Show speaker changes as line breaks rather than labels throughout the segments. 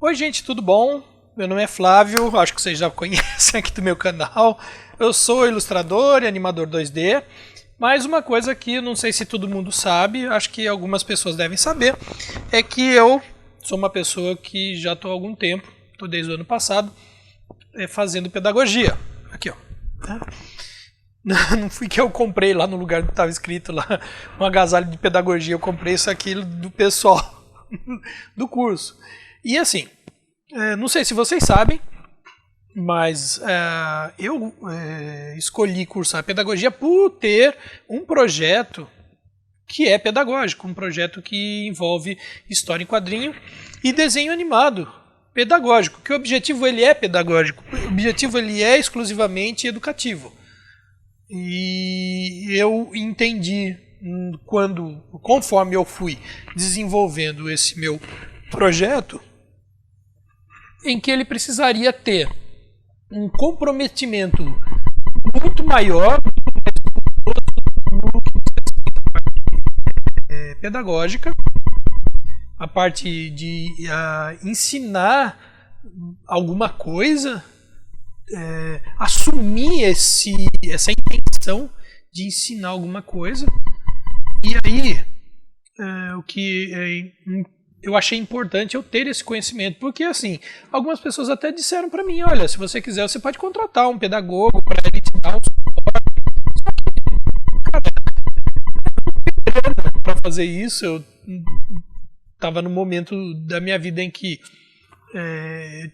Oi gente, tudo bom? Meu nome é Flávio, acho que vocês já conhecem aqui do meu canal. Eu sou ilustrador e animador 2D, mas uma coisa que não sei se todo mundo sabe, acho que algumas pessoas devem saber, é que eu sou uma pessoa que já estou há algum tempo, estou desde o ano passado, fazendo pedagogia. Aqui, ó. Não fui que eu comprei lá no lugar que estava escrito lá, um agasalho de pedagogia, eu comprei isso aqui do pessoal do curso. E assim, não sei se vocês sabem, mas eu escolhi cursar pedagogia por ter um projeto que é pedagógico, um projeto que envolve história em quadrinho e desenho animado pedagógico, que o objetivo ele é pedagógico, o objetivo ele é exclusivamente educativo. E eu entendi conforme eu fui desenvolvendo esse meu projeto, em que ele precisaria ter um comprometimento muito maior pedagógica, a parte de ensinar alguma coisa, assumir essa intenção de ensinar alguma coisa. E aí, o que eu achei importante eu ter esse conhecimento, porque assim, algumas pessoas até disseram para mim, olha, se você quiser, você pode contratar um pedagogo para ele te dar um suporte. Para fazer isso, eu estava no momento da minha vida em que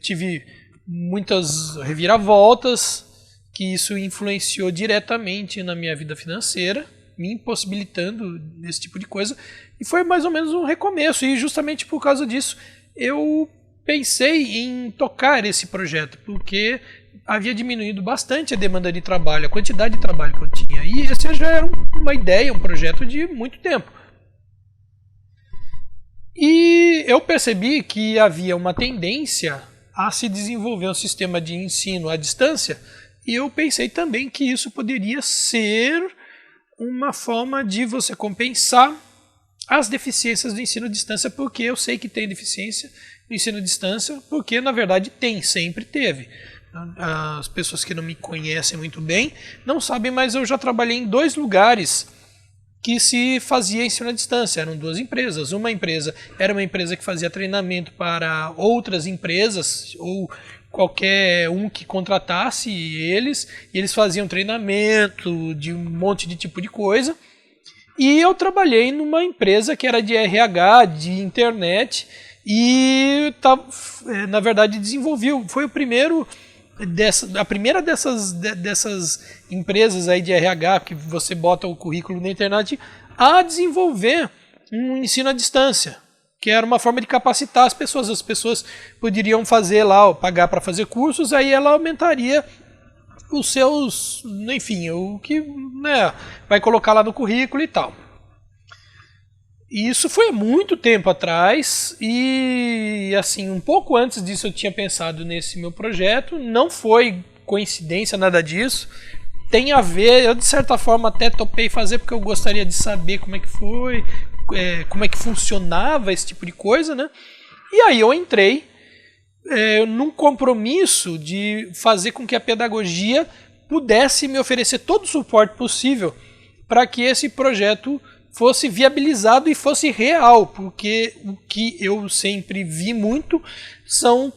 tive muitas reviravoltas, que isso influenciou diretamente na minha vida financeira, me impossibilitando desse tipo de coisa, e foi mais ou menos um recomeço, e justamente por causa disso eu pensei em tocar esse projeto, porque havia diminuído bastante a demanda de trabalho, a quantidade de trabalho que eu tinha, e esse já era uma ideia, um projeto de muito tempo. E eu percebi que havia uma tendência a se desenvolver um sistema de ensino à distância, e eu pensei também que isso poderia ser uma forma de você compensar as deficiências do ensino à distância, porque eu sei que tem deficiência no ensino à distância, porque na verdade sempre teve. As pessoas que não me conhecem muito bem não sabem, mas eu já trabalhei em 2 lugares que se fazia ensino à distância. Eram 2 empresas. Uma empresa era uma empresa que fazia treinamento para outras empresas ou qualquer um que contratasse eles, e eles faziam treinamento de um monte de tipo de coisa. E eu trabalhei numa empresa que era de RH, de internet, e na verdade desenvolveu. Foi a primeira dessas empresas aí de RH que você bota o currículo na internet a desenvolver um ensino à distância, que era uma forma de capacitar as pessoas. As pessoas poderiam fazer lá, pagar para fazer cursos, aí ela aumentaria os seus, enfim, o que vai colocar lá no currículo e tal. E isso foi muito tempo atrás, e assim, um pouco antes disso eu tinha pensado nesse meu projeto, não foi coincidência, nada disso, tem a ver, eu de certa forma até topei fazer porque eu gostaria de saber como é que foi, como é que funcionava esse tipo de coisa, né? E aí eu entrei num compromisso de fazer com que a pedagogia pudesse me oferecer todo o suporte possível para que esse projeto fosse viabilizado e fosse real, porque o que eu sempre vi muito são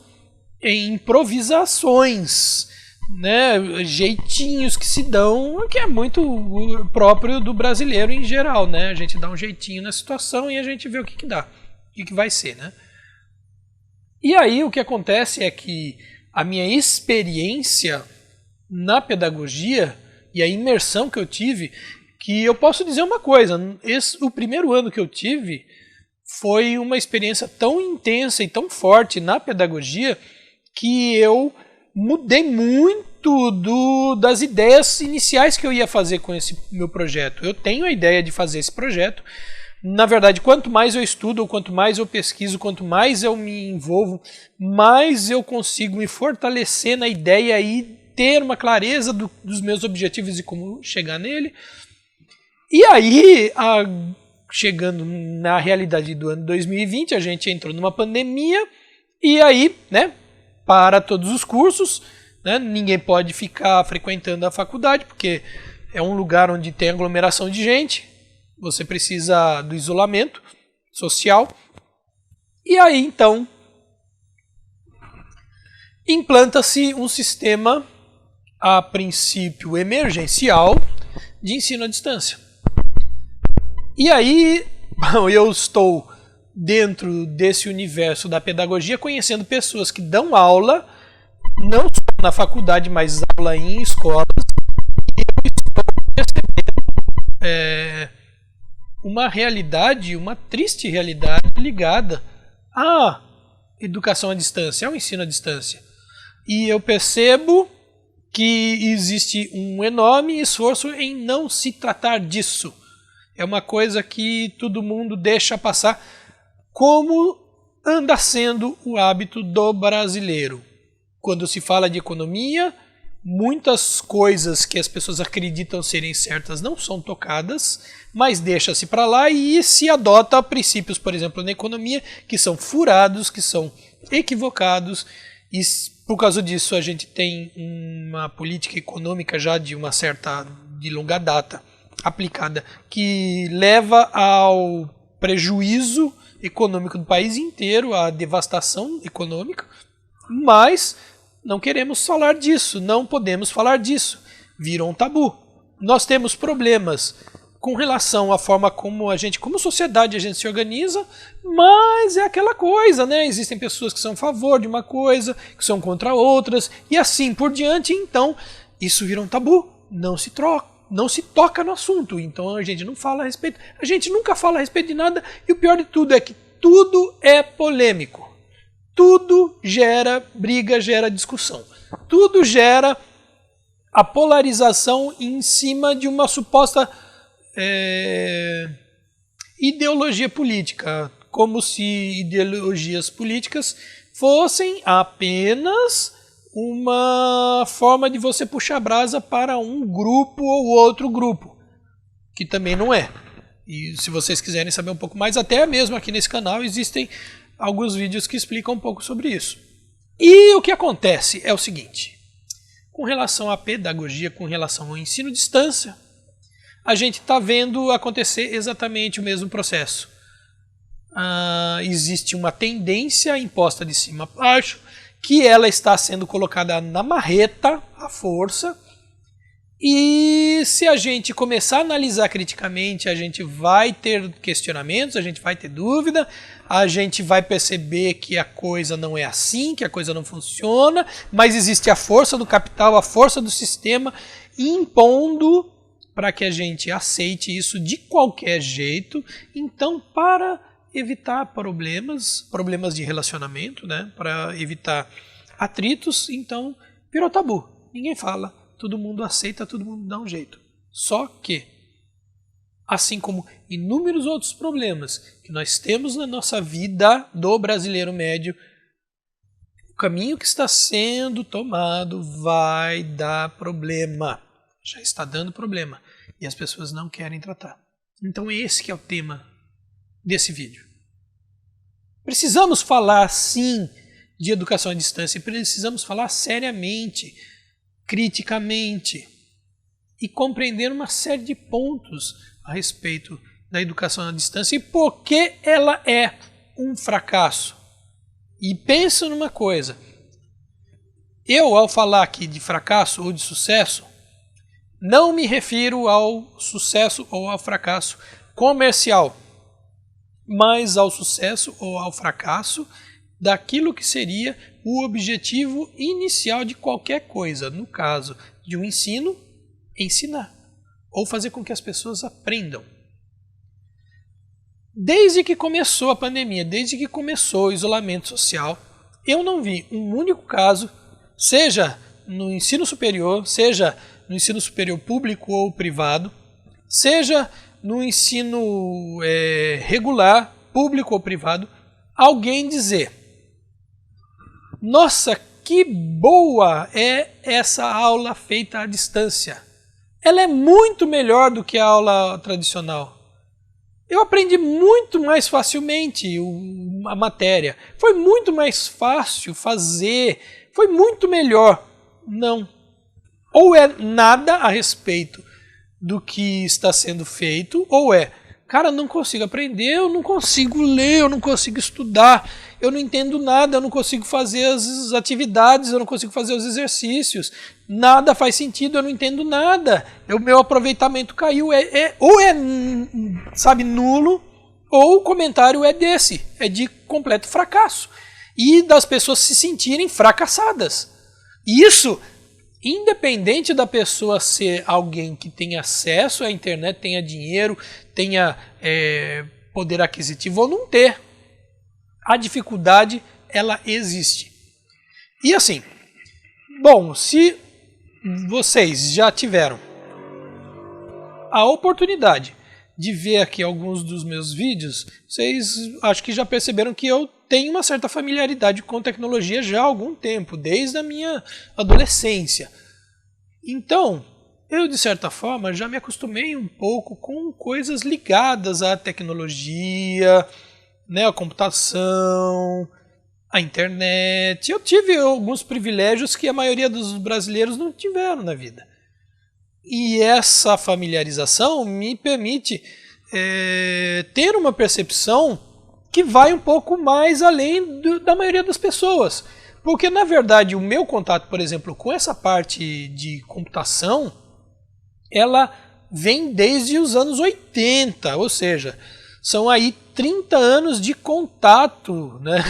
improvisações, né, jeitinhos que se dão, que é muito próprio do brasileiro em geral, né? A gente dá um jeitinho na situação e a gente vê o que dá, o que vai ser, né? E aí o que acontece é que a minha experiência na pedagogia e a imersão que eu tive, que eu posso dizer uma coisa, o primeiro ano que eu tive foi uma experiência tão intensa e tão forte na pedagogia que eu mudei muito das ideias iniciais que eu ia fazer com esse meu projeto. Eu tenho a ideia de fazer esse projeto. Na verdade, quanto mais eu estudo, quanto mais eu pesquiso, quanto mais eu me envolvo, mais eu consigo me fortalecer na ideia e ter uma clareza dos meus objetivos e como chegar nele. E aí, chegando na realidade do ano 2020, a gente entrou numa pandemia E aí, né, para todos os cursos, né, ninguém pode ficar frequentando a faculdade, porque é um lugar onde tem aglomeração de gente, você precisa do isolamento social. E aí, então, implanta-se um sistema, a princípio emergencial, de ensino à distância. E aí, eu estou dentro desse universo da pedagogia, conhecendo pessoas que dão aula, não só na faculdade, mas aula em escolas, e eu estou percebendo uma realidade, uma triste realidade ligada à educação à distância, ao ensino à distância. E eu percebo que existe um enorme esforço em não se tratar disso. É uma coisa que todo mundo deixa passar, como anda sendo o hábito do brasileiro. Quando se fala de economia, muitas coisas que as pessoas acreditam serem certas não são tocadas, mas deixa-se para lá e se adota princípios, por exemplo, na economia, que são furados, que são equivocados, e por causa disso a gente tem uma política econômica já de longa data aplicada, que leva ao prejuízo econômico do país inteiro, à devastação econômica, mas não queremos falar disso, não podemos falar disso, virou um tabu. Nós temos problemas com relação à forma como como sociedade a gente se organiza, mas é aquela coisa, né? Existem pessoas que são a favor de uma coisa, que são contra outras, e assim por diante, então isso vira um tabu, não se toca no assunto, então a gente não fala a respeito, a gente nunca fala a respeito de nada, e o pior de tudo é que tudo é polêmico, tudo gera briga, gera discussão, tudo gera a polarização em cima de uma suposta ideologia política, como se ideologias políticas fossem apenas uma forma de você puxar brasa para um grupo ou outro grupo, que também não é. E se vocês quiserem saber um pouco mais, até mesmo aqui nesse canal existem alguns vídeos que explicam um pouco sobre isso. E o que acontece é o seguinte, com relação à pedagogia, com relação ao ensino à distância, a gente está vendo acontecer exatamente o mesmo processo. Existe uma tendência imposta de cima a baixo, que ela está sendo colocada na marreta, à força, e se a gente começar a analisar criticamente, a gente vai ter questionamentos, a gente vai ter dúvida, a gente vai perceber que a coisa não é assim, que a coisa não funciona, mas existe a força do capital, a força do sistema impondo para que a gente aceite isso de qualquer jeito. Então, para evitar problemas de relacionamento, né, para evitar atritos, então virou tabu. Ninguém fala, todo mundo aceita, todo mundo dá um jeito. Só que, assim como inúmeros outros problemas que nós temos na nossa vida do brasileiro médio, o caminho que está sendo tomado vai dar problema. Já está dando problema. E as pessoas não querem tratar. Então esse que é o tema desse vídeo. Precisamos falar, sim, de educação à distância. Precisamos falar seriamente, criticamente. E compreender uma série de pontos a respeito da educação à distância e por que ela é um fracasso. E pensa numa coisa. Eu, ao falar aqui de fracasso ou de sucesso, não me refiro ao sucesso ou ao fracasso comercial, mas ao sucesso ou ao fracasso daquilo que seria o objetivo inicial de qualquer coisa. No caso de um ensino, ensinar, ou fazer com que as pessoas aprendam. Desde que começou a pandemia, desde que começou o isolamento social, eu não vi um único caso, seja no ensino superior, seja no ensino superior público ou privado, seja no ensino regular, público ou privado, alguém dizer: nossa, que boa é essa aula feita à distância. Ela é muito melhor do que a aula tradicional. Eu aprendi muito mais facilmente a matéria. Foi muito mais fácil fazer. Foi muito melhor. Não. Ou é nada a respeito do que está sendo feito, ou é, cara, eu não consigo aprender, eu não consigo ler, eu não consigo estudar, eu não entendo nada, eu não consigo fazer as atividades, eu não consigo fazer os exercícios, nada faz sentido, eu não entendo nada, o meu aproveitamento caiu, ou é, sabe, nulo, ou o comentário é desse, é de completo fracasso, e das pessoas se sentirem fracassadas. Isso, independente da pessoa ser alguém que tenha acesso à internet, tenha dinheiro, tenha poder aquisitivo ou não ter, a dificuldade ela existe. E assim, bom, se vocês já tiveram a oportunidade de ver aqui alguns dos meus vídeos, vocês acho que já perceberam que eu tenho uma certa familiaridade com tecnologia já há algum tempo, desde a minha adolescência. Então, eu de certa forma já me acostumei um pouco com coisas ligadas à tecnologia, né, à computação, à internet. Eu tive alguns privilégios que a maioria dos brasileiros não tiveram na vida. E essa familiarização me permite ter uma percepção que vai um pouco mais além da maioria das pessoas. Porque, na verdade, o meu contato, por exemplo, com essa parte de computação, ela vem desde os anos 80, ou seja, são aí 30 anos de contato, né?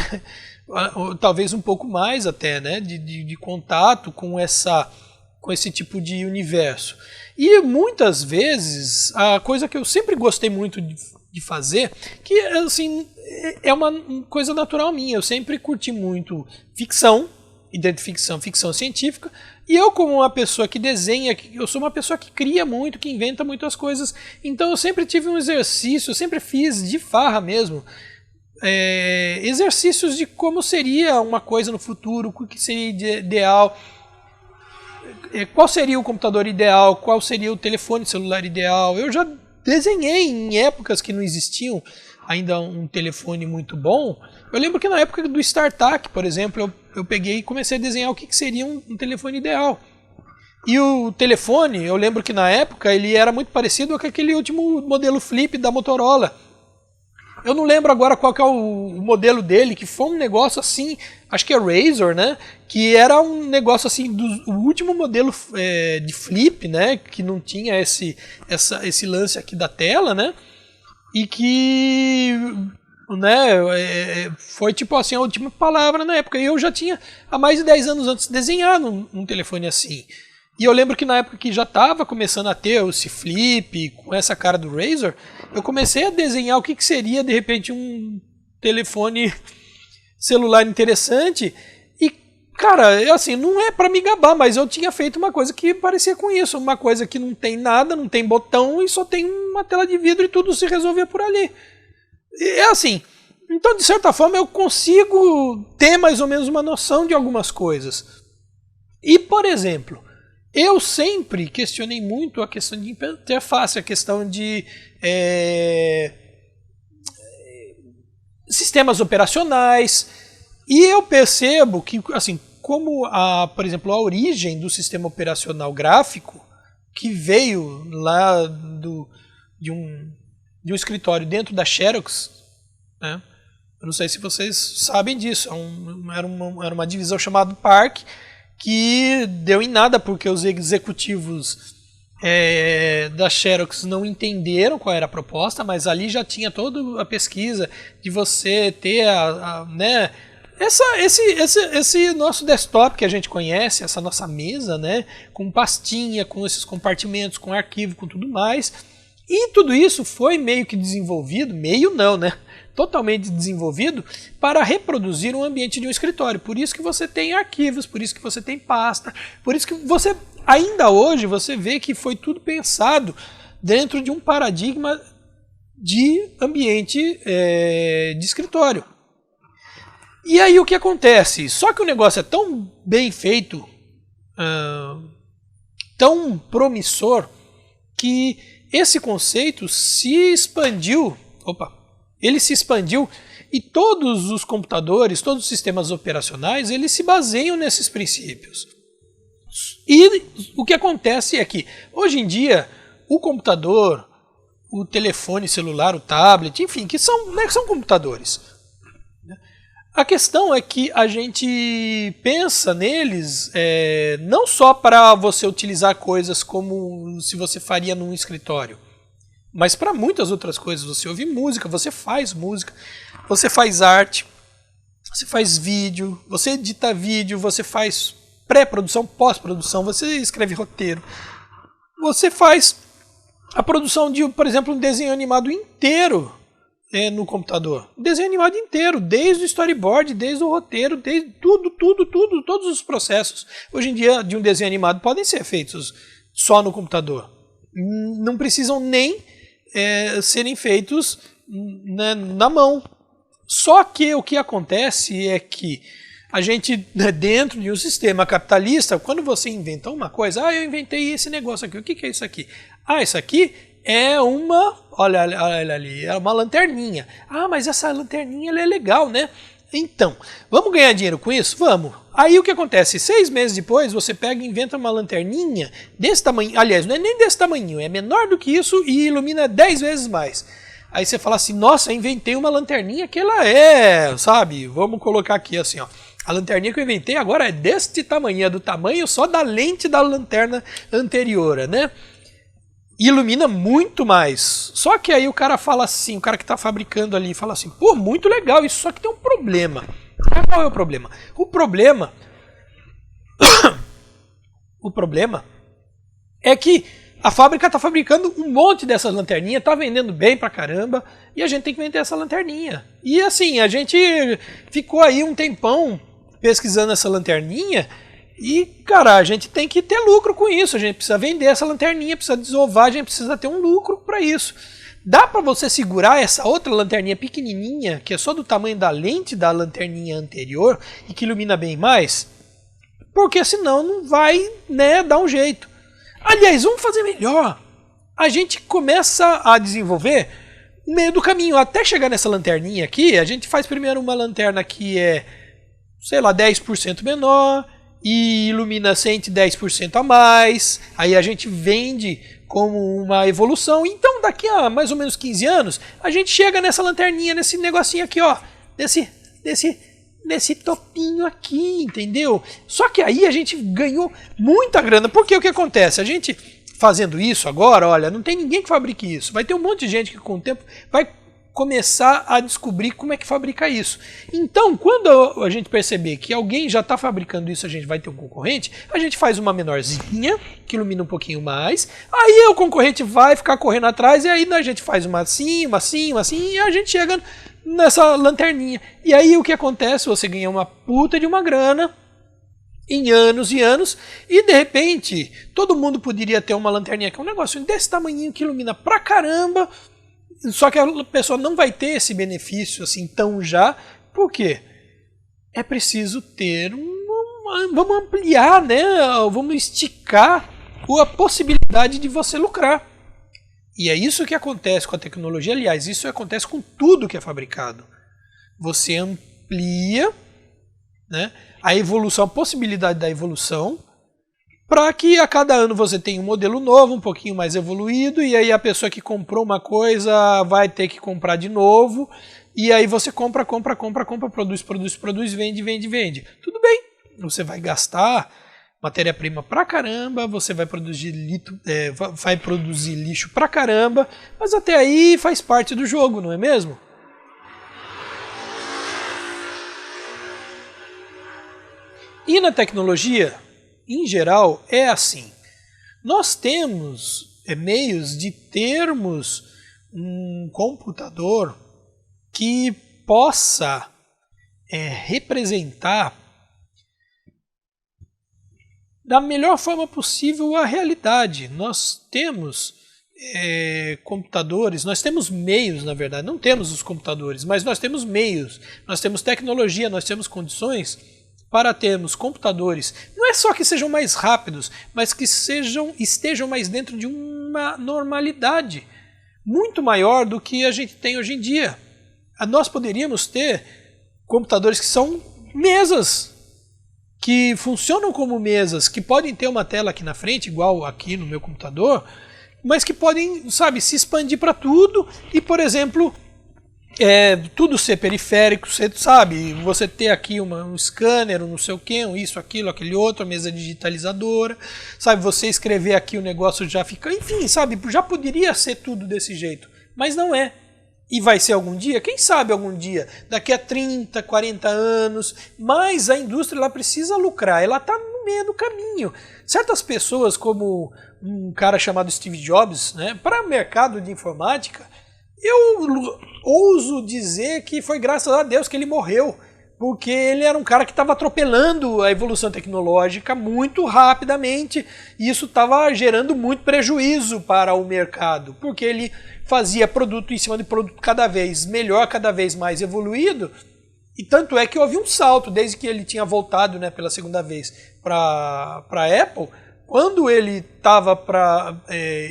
Talvez um pouco mais até, né? de contato com esse tipo de universo. E muitas vezes, a coisa que eu sempre gostei muito de fazer, que assim, é uma coisa natural minha, eu sempre curti muito ficção, e dentro de ficção, ficção científica, e eu como uma pessoa que desenha, eu sou uma pessoa que cria muito, que inventa muitas coisas, então eu sempre tive um exercício, eu sempre fiz de farra mesmo, exercícios de como seria uma coisa no futuro, o que seria ideal, qual seria o computador ideal, qual seria o telefone celular ideal. Eu já desenhei em épocas que não existiam ainda um telefone muito bom. Eu lembro que na época do StarTAC, por exemplo, eu peguei e comecei a desenhar o que seria um telefone ideal. E o telefone, eu lembro que na época ele era muito parecido com aquele último modelo Flip da Motorola. Eu não lembro agora qual que é o modelo dele, que foi um negócio assim, acho que é Razor, né? Que era um negócio assim, o último modelo de flip, né? Que não tinha esse lance aqui da tela, né? E que, né, foi tipo assim a última palavra na época. E eu já tinha, há mais de 10 anos antes, desenhado um telefone assim. E eu lembro que na época que já estava começando a ter esse flip, com essa cara do Razor, eu comecei a desenhar o que seria, de repente, um telefone celular interessante. E, cara, assim, não é para me gabar, mas eu tinha feito uma coisa que parecia com isso. Uma coisa que não tem nada, não tem botão e só tem uma tela de vidro e tudo se resolvia por ali. E é assim. Então, de certa forma, eu consigo ter mais ou menos uma noção de algumas coisas. E, por exemplo, eu sempre questionei muito a questão de interface, a questão de sistemas operacionais, e eu percebo que, assim, como por exemplo, a origem do sistema operacional gráfico, que veio lá de um escritório dentro da Xerox, né? Eu não sei se vocês sabem disso, era uma divisão chamada PARC, que deu em nada porque os executivos da Xerox não entenderam qual era a proposta, mas ali já tinha toda a pesquisa de você ter né, esse nosso desktop que a gente conhece, essa nossa mesa, né, com pastinha, com esses compartimentos, com arquivo, com tudo mais. E tudo isso foi meio que desenvolvido, meio não, né? Totalmente desenvolvido para reproduzir um ambiente de um escritório. Por isso que você tem arquivos, por isso que você tem pasta, por isso que você, ainda hoje, você vê que foi tudo pensado dentro de um paradigma de ambiente de escritório. E aí o que acontece? Só que o negócio é tão bem feito, tão promissor, que esse conceito se expandiu ele se expandiu e todos os computadores, todos os sistemas operacionais, eles se baseiam nesses princípios. E o que acontece é que, hoje em dia, o computador, o telefone celular, o tablet, enfim, que são computadores. A questão é que a gente pensa neles não só para você utilizar coisas como se você faria num escritório, mas para muitas outras coisas. Você ouve música, você faz arte, você faz vídeo, você edita vídeo, você faz pré-produção, pós-produção, você escreve roteiro, você faz a produção de, por exemplo, um desenho animado inteiro no computador. Um desenho animado inteiro, desde o storyboard, desde o roteiro, desde tudo, todos os processos. Hoje em dia, de um desenho animado podem ser feitos só no computador. Não precisam nem serem feitos na mão. Só que o que acontece é que a gente, dentro de um sistema capitalista, quando você inventa uma coisa, eu inventei esse negócio aqui, o que é isso aqui? Isso aqui é olha ali, é uma lanterninha. Mas essa lanterninha ela é legal, né? Então, vamos ganhar dinheiro com isso? Vamos. Aí o que acontece? 6 meses depois, você pega e inventa uma lanterninha desse tamanho, aliás, não é nem desse tamanho, é menor do que isso e ilumina 10 vezes mais. Aí você fala assim, nossa, eu inventei uma lanterninha que ela sabe, vamos colocar aqui assim, ó. A lanterninha que eu inventei agora é deste tamanho, é do tamanho só da lente da lanterna anterior, né? Ilumina muito mais. Só que aí o cara fala assim, o cara que está fabricando ali fala assim, pô, muito legal, isso só que tem um problema. Qual é o problema? O problema é que a fábrica está fabricando um monte dessas lanterninhas, está vendendo bem pra caramba, e a gente tem que vender essa lanterninha. E assim, a gente ficou aí um tempão pesquisando essa lanterninha, e, cara, a gente tem que ter lucro com isso, a gente precisa vender essa lanterninha, precisa desovar, a gente precisa ter um lucro para isso. Dá para você segurar essa outra lanterninha pequenininha, que é só do tamanho da lente da lanterninha anterior, e que ilumina bem mais? Porque senão não vai, dar um jeito. Aliás, vamos fazer melhor. A gente começa a desenvolver no meio do caminho, até chegar nessa lanterninha aqui, a gente faz primeiro uma lanterna que é, sei lá, 10% menor, e ilumina 110% a mais, aí a gente vende como uma evolução. Então daqui a mais ou menos 15 anos, a gente chega nessa lanterninha, nesse negocinho aqui, ó, nesse topinho aqui, entendeu? Só que aí a gente ganhou muita grana, porque o que acontece? A gente fazendo isso agora, olha, não tem ninguém que fabrique isso, vai ter um monte de gente que com o tempo vai começar a descobrir como é que fabrica isso. Então, quando a gente perceber que alguém já está fabricando isso, a gente vai ter um concorrente, a gente faz uma menorzinha, que ilumina um pouquinho mais, aí o concorrente vai ficar correndo atrás, e aí a gente faz uma assim, e a gente chega nessa lanterninha. E aí o que acontece? Você ganha uma puta de uma grana, em anos e anos, e de repente, todo mundo poderia ter uma lanterninha, que é um negócio desse tamanhinho, que ilumina pra caramba. Só que a pessoa não vai ter esse benefício assim tão já. Por quê? É preciso ter vamos ampliar, né? Vamos esticar a possibilidade de você lucrar. E é isso que acontece com a tecnologia. Aliás, isso acontece com tudo que é fabricado. Você amplia, né, a evolução, a possibilidade da evolução, para que a cada ano você tenha um modelo novo, um pouquinho mais evoluído, e aí a pessoa que comprou uma coisa vai ter que comprar de novo, e aí você compra, produz, vende. Tudo bem, você vai gastar matéria-prima pra caramba, você vai produzir lixo pra caramba, mas até aí faz parte do jogo, não é mesmo? E na tecnologia, em geral, é assim. Nós temos meios de termos um computador que possa representar da melhor forma possível a realidade. Nós temos computadores, nós temos meios, na verdade, não temos os computadores, mas nós temos meios, nós temos tecnologia, nós temos condições para termos computadores, não é só que sejam mais rápidos, mas que estejam mais dentro de uma normalidade. muito maior do que a gente tem hoje em dia. Nós poderíamos ter computadores que são mesas, que funcionam como mesas, que podem ter uma tela aqui na frente, igual aqui no meu computador, mas que podem, sabe, se expandir para tudo e, por exemplo, tudo ser periférico, você sabe, você ter aqui um scanner, um não sei o que, um isso, aquilo, aquele outro, a mesa digitalizadora, sabe, você escrever aqui o negócio já fica, enfim, sabe, já poderia ser tudo desse jeito, mas não é. E vai ser algum dia? Quem sabe algum dia, daqui a 30, 40 anos, mas a indústria ela precisa lucrar, ela está no meio do caminho. Certas pessoas, como um cara chamado Steve Jobs, né, para o mercado de informática, eu ouso dizer que foi graças a Deus que ele morreu, porque ele era um cara que estava atropelando a evolução tecnológica muito rapidamente, e isso estava gerando muito prejuízo para o mercado, porque ele fazia produto em cima de produto cada vez melhor, cada vez mais evoluído, e tanto é que houve um salto, desde que ele tinha voltado, né, pela segunda vez para a Apple. Quando ele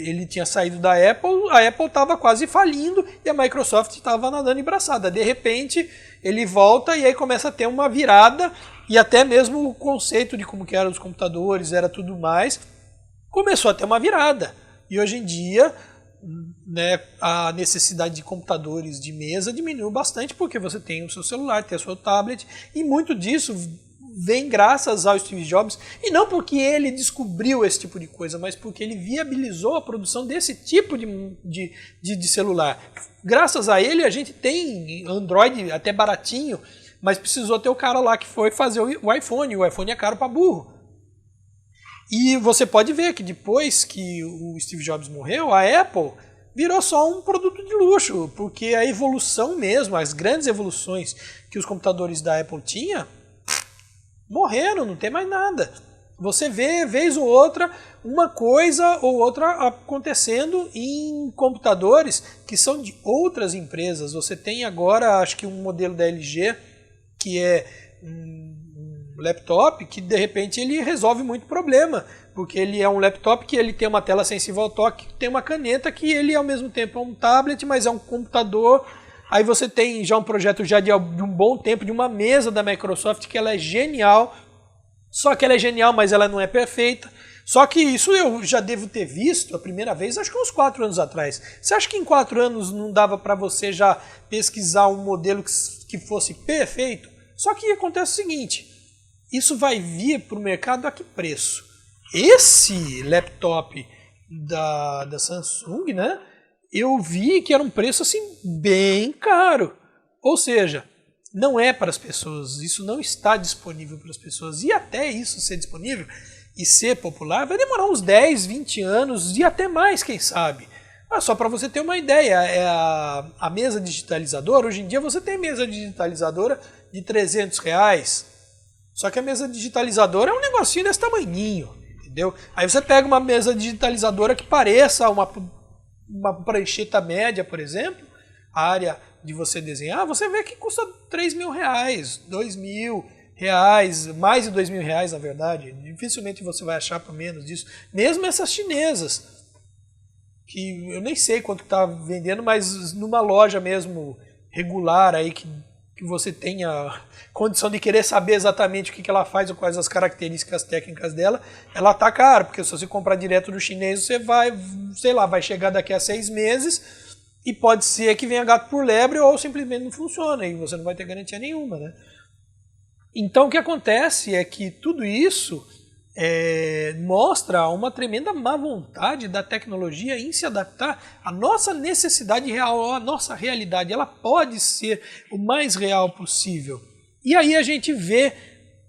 ele tinha saído da Apple, a Apple estava quase falindo e a Microsoft estava nadando em braçada. De repente, ele volta e aí começa a ter uma virada, e até mesmo o conceito de como que eram os computadores, era tudo mais, começou a ter uma virada. E hoje em dia, né, a necessidade de computadores de mesa diminuiu bastante, porque você tem o seu celular, tem o seu tablet, e muito disso vem graças ao Steve Jobs, e não porque ele descobriu esse tipo de coisa, mas porque ele viabilizou a produção desse tipo de celular. Graças a ele a gente tem Android até baratinho, mas precisou ter o cara lá que foi fazer o iPhone. O iPhone é caro para burro. E você pode ver que depois que o Steve Jobs morreu, a Apple virou só um produto de luxo, porque a evolução mesmo, as grandes evoluções que os computadores da Apple tinham, morreram, não tem mais nada. Você vê, vez ou outra, uma coisa ou outra acontecendo em computadores que são de outras empresas. Você tem agora, acho que um modelo da LG, que é um laptop, que de repente ele resolve muito problema, porque ele é um laptop que ele tem uma tela sensível ao toque, tem uma caneta que ele ao mesmo tempo é um tablet, mas é um computador. Aí você tem já um projeto já de um bom tempo, de uma mesa da Microsoft, que ela é genial, só que ela é genial, mas ela não é perfeita. Só que isso eu já devo ter visto a primeira vez, acho que uns 4 anos atrás. Você acha que em 4 anos não dava para você já pesquisar um modelo que fosse perfeito? Só que acontece o seguinte, isso vai vir para o mercado a que preço? Esse laptop da Samsung, né? Eu vi que era um preço assim bem caro. Ou seja, não é para as pessoas, isso não está disponível para as pessoas. E até isso ser disponível e ser popular vai demorar uns 10, 20 anos e até mais, quem sabe. Só para você ter uma ideia, a mesa digitalizadora, hoje em dia você tem mesa digitalizadora de R$300. Só que a mesa digitalizadora é um negocinho desse tamanhinho, entendeu? Aí você pega uma mesa digitalizadora que pareça uma prancheta média, por exemplo, a área de você desenhar, você vê que custa R$3.000, R$2.000, mais de R$2.000 na verdade. Dificilmente você vai achar por menos disso. Mesmo essas chinesas, que eu nem sei quanto está vendendo, mas numa loja mesmo regular aí que você tenha condição de querer saber exatamente o que ela faz ou quais as características técnicas dela, ela está cara, porque se você comprar direto do chinês, você vai, sei lá, vai chegar daqui a 6 meses e pode ser que venha gato por lebre ou simplesmente não funciona e você não vai ter garantia nenhuma, né? Então o que acontece é que tudo isso mostra uma tremenda má vontade da tecnologia em se adaptar à nossa necessidade real, à nossa realidade. Ela pode ser o mais real possível. E aí a gente vê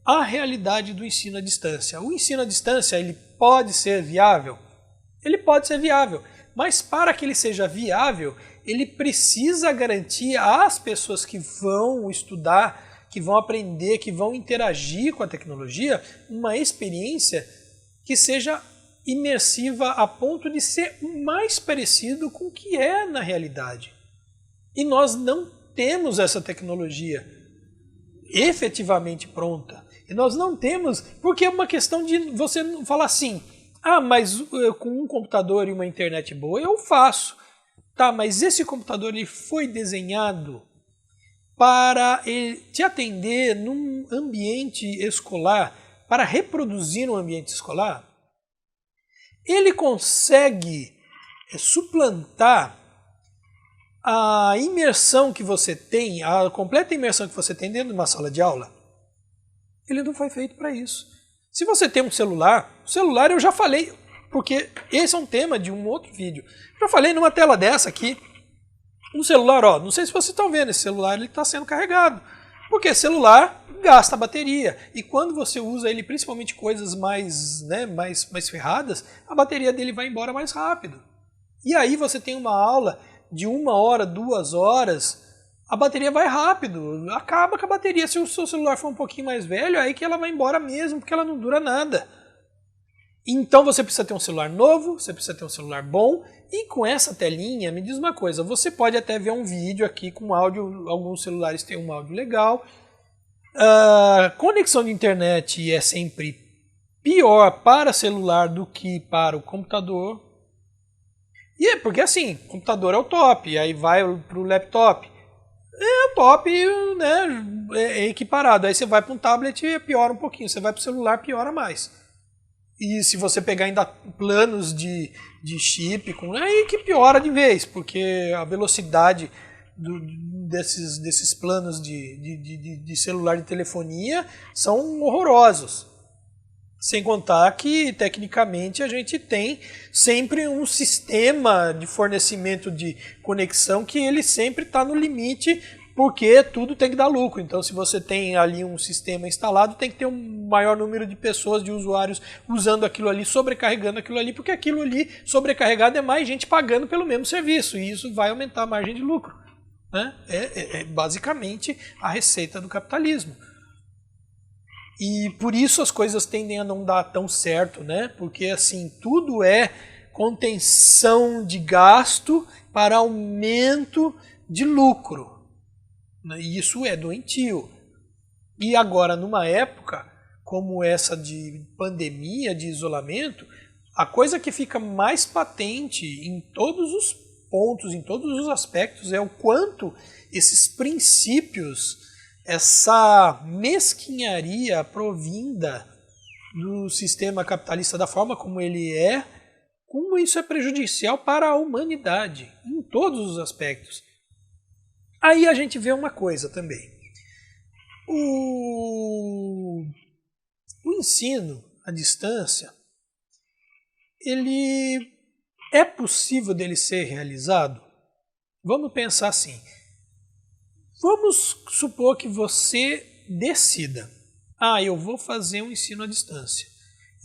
a realidade do ensino à distância. O ensino à distância, ele pode ser viável? Ele pode ser viável, mas para que ele seja viável, ele precisa garantir às pessoas que vão estudar, que vão aprender, que vão interagir com a tecnologia, uma experiência que seja imersiva a ponto de ser o mais parecido com o que é na realidade. E nós não temos essa tecnologia efetivamente pronta. E nós não temos, porque é uma questão de você não falar assim, mas com um computador e uma internet boa eu faço. Tá, mas esse computador ele foi desenhado para te atender num ambiente escolar, para reproduzir um ambiente escolar? Ele consegue suplantar a imersão que você tem, a completa imersão que você tem dentro de uma sala de aula? Ele não foi feito para isso. Se você tem um celular, o celular eu já falei, porque esse é um tema de um outro vídeo. Já falei numa tela dessa aqui, no celular, ó, não sei se vocês estão vendo, esse celular ele está sendo carregado. Porque celular gasta bateria. E quando você usa ele, principalmente coisas mais, né, mais ferradas, a bateria dele vai embora mais rápido. E aí você tem uma aula de 1 hora, 2 horas, a bateria vai rápido. Acaba com a bateria. Se o seu celular for um pouquinho mais velho, é aí que ela vai embora mesmo, porque ela não dura nada. Então você precisa ter um celular novo, você precisa ter um celular bom, e com essa telinha, me diz uma coisa, você pode até ver um vídeo aqui com áudio, alguns celulares têm um áudio legal, a conexão de internet é sempre pior para celular do que para o computador, e é porque assim, o computador é o top, aí vai para o laptop, é o top, né, é equiparado, aí você vai para um tablet piora um pouquinho, você vai para o celular piora mais. E se você pegar ainda planos de chip, aí que piora de vez, porque a velocidade desses planos de celular de telefonia são horrorosos. Sem contar que, tecnicamente, a gente tem sempre um sistema de fornecimento de conexão que ele sempre está no limite, porque tudo tem que dar lucro. Então, se você tem ali um sistema instalado, tem que ter um maior número de pessoas, de usuários usando aquilo ali, sobrecarregando aquilo ali, porque aquilo ali sobrecarregado é mais gente pagando pelo mesmo serviço, e isso vai aumentar a margem de lucro, né? É basicamente a receita do capitalismo. E por isso as coisas tendem a não dar tão certo, né? Porque assim, tudo é contenção de gasto para aumento de lucro. E isso é doentio. E agora, numa época como essa de pandemia, de isolamento, a coisa que fica mais patente em todos os pontos, em todos os aspectos, é o quanto esses princípios, essa mesquinharia provinda do sistema capitalista, da forma como ele é, como isso é prejudicial para a humanidade, em todos os aspectos. Aí a gente vê uma coisa também. O ensino à distância, ele é possível dele ser realizado? Vamos pensar assim. Vamos supor que você decida, eu vou fazer um ensino à distância.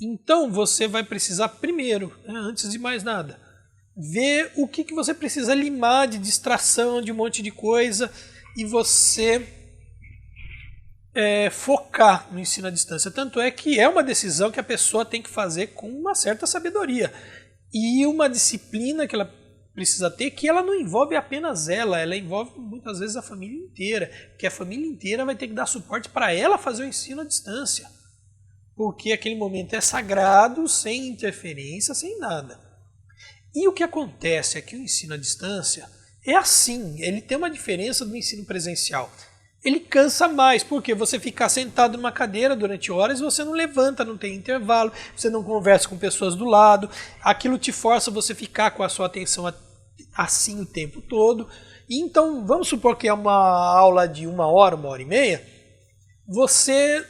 Então você vai precisar primeiro, antes de mais nada, ver o que você precisa limar de distração, de um monte de coisa, e você focar no ensino à distância. Tanto é que é uma decisão que a pessoa tem que fazer com uma certa sabedoria. E uma disciplina que ela precisa ter, que ela não envolve apenas ela envolve muitas vezes a família inteira, porque a família inteira vai ter que dar suporte para ela fazer o ensino à distância. Porque aquele momento é sagrado, sem interferência, sem nada. E o que acontece é que o ensino à distância é assim, ele tem uma diferença do ensino presencial. Ele cansa mais, porque você ficar sentado numa cadeira durante horas, você não levanta, não tem intervalo, você não conversa com pessoas do lado, aquilo te força a você ficar com a sua atenção assim o tempo todo. E então, vamos supor que é uma aula de 1 hora, 1h30, você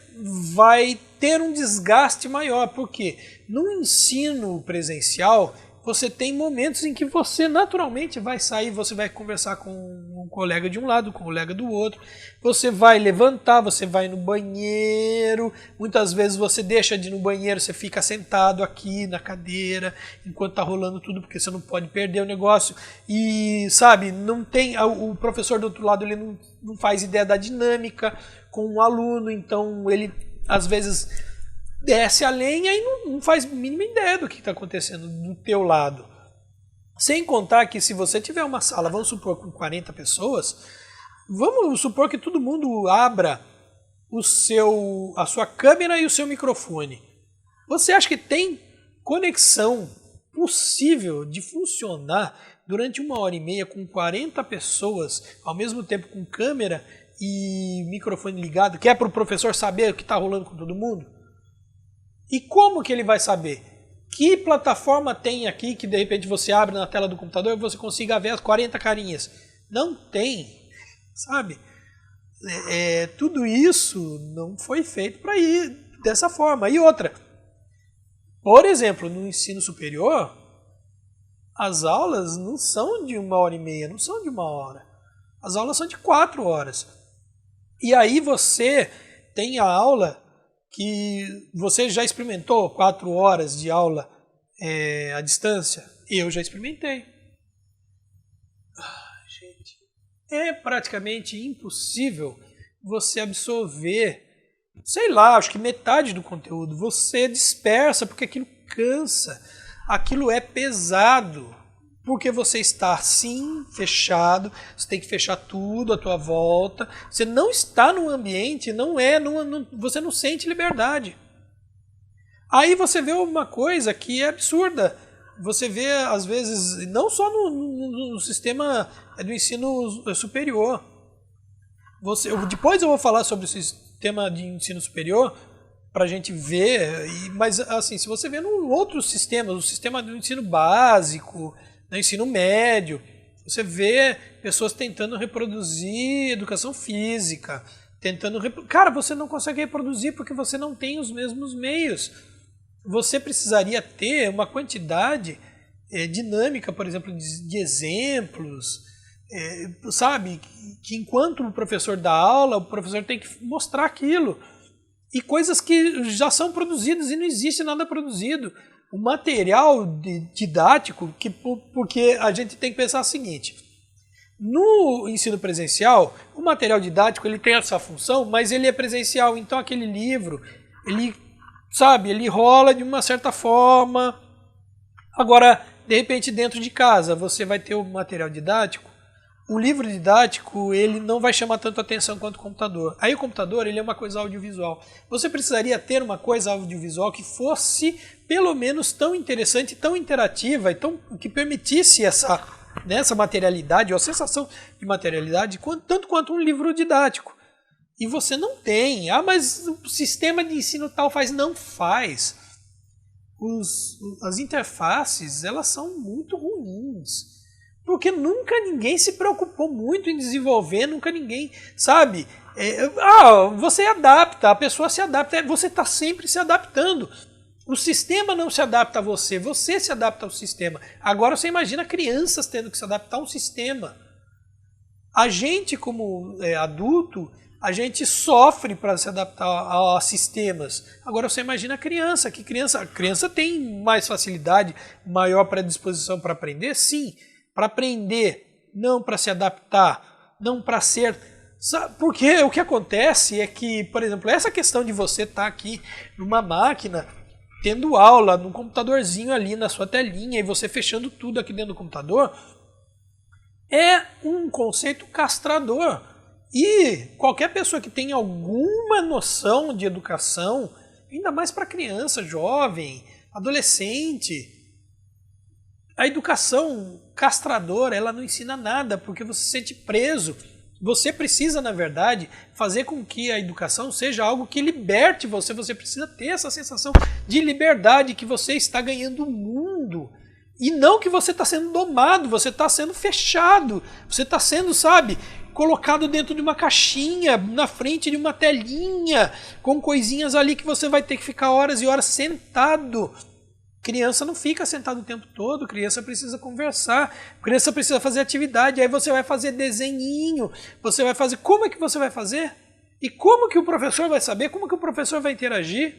vai ter um desgaste maior, porque no ensino presencial você tem momentos em que você naturalmente vai sair, você vai conversar com um colega de um lado, com um colega do outro, você vai levantar, você vai no banheiro, muitas vezes você deixa de ir no banheiro, você fica sentado aqui na cadeira, enquanto está rolando tudo, porque você não pode perder o negócio, e sabe, não tem, o professor do outro lado ele não faz ideia da dinâmica com o aluno, então ele às vezes desce a lenha e não faz a mínima ideia do que está acontecendo do teu lado. Sem contar que se você tiver uma sala, vamos supor com 40 pessoas, vamos supor que todo mundo abra a sua câmera e o seu microfone. Você acha que tem conexão possível de funcionar durante 1h30 com 40 pessoas, ao mesmo tempo com câmera e microfone ligado, que é para o professor saber o que está rolando com todo mundo? E como que ele vai saber? Que plataforma tem aqui que de repente você abre na tela do computador e você consiga ver as 40 carinhas? Não tem, sabe? Tudo isso não foi feito para ir dessa forma. E outra, por exemplo, no ensino superior, as aulas não são de 1h30, não são de 1 hora. As aulas são de 4 horas. E aí você tem a aula que você já experimentou 4 horas de aula à distância? Eu já experimentei. Gente, é praticamente impossível você absorver, sei lá, acho que metade do conteúdo. Você dispersa porque aquilo cansa, aquilo é pesado. Porque você está assim, fechado, você tem que fechar tudo à tua volta, você não está num ambiente, você não sente liberdade. Aí você vê uma coisa que é absurda, você vê às vezes, não só no sistema do ensino superior, depois eu vou falar sobre o sistema de ensino superior, para a gente ver, mas assim, se você vê no outros sistemas, o sistema do ensino básico, no ensino médio, você vê pessoas tentando reproduzir educação física, Cara, você não consegue reproduzir porque você não tem os mesmos meios. Você precisaria ter uma quantidade dinâmica, por exemplo, de exemplos, sabe? Que enquanto o professor dá aula, o professor tem que mostrar aquilo. E coisas que já são produzidas e não existe nada produzido. O material didático, porque a gente tem que pensar o seguinte, no ensino presencial, o material didático ele tem essa função, mas ele é presencial, então aquele livro, ele rola de uma certa forma. Agora, de repente, dentro de casa, você vai ter o material didático, o livro didático ele não vai chamar tanto atenção quanto o computador. Aí o computador ele é uma coisa audiovisual. Você precisaria ter uma coisa audiovisual que fosse pelo menos tão interessante, tão interativa, que permitisse essa materialidade, ou a sensação de materialidade, tanto quanto um livro didático. E você não tem. Mas o sistema de ensino tal faz. Não faz. As interfaces elas são muito ruins. Porque nunca ninguém se preocupou muito em desenvolver, nunca ninguém, sabe? Você adapta, a pessoa se adapta, você está sempre se adaptando. O sistema não se adapta a você, você se adapta ao sistema. Agora você imagina crianças tendo que se adaptar a um sistema. A gente, como adulto, a gente sofre para se adaptar a sistemas. Agora você imagina a criança, a criança tem mais facilidade, maior predisposição para aprender? Sim. Para aprender, não para se adaptar, não para ser... Porque o que acontece é que, por exemplo, essa questão de você estar aqui numa máquina, tendo aula, num computadorzinho ali na sua telinha, e você fechando tudo aqui dentro do computador, é um conceito castrador. E qualquer pessoa que tenha alguma noção de educação, ainda mais para criança, jovem, adolescente... A educação castradora, ela não ensina nada, porque você se sente preso. Você precisa, na verdade, fazer com que a educação seja algo que liberte você. Você precisa ter essa sensação de liberdade, que você está ganhando o mundo. E não que você está sendo domado, você está sendo fechado. Você está sendo, colocado dentro de uma caixinha, na frente de uma telinha, com coisinhas ali que você vai ter que ficar horas e horas sentado. Criança não fica sentado o tempo todo, criança precisa conversar, criança precisa fazer atividade, aí você vai fazer desenhinho, você vai fazer... Como é que você vai fazer? E como que o professor vai saber? Como que o professor vai interagir?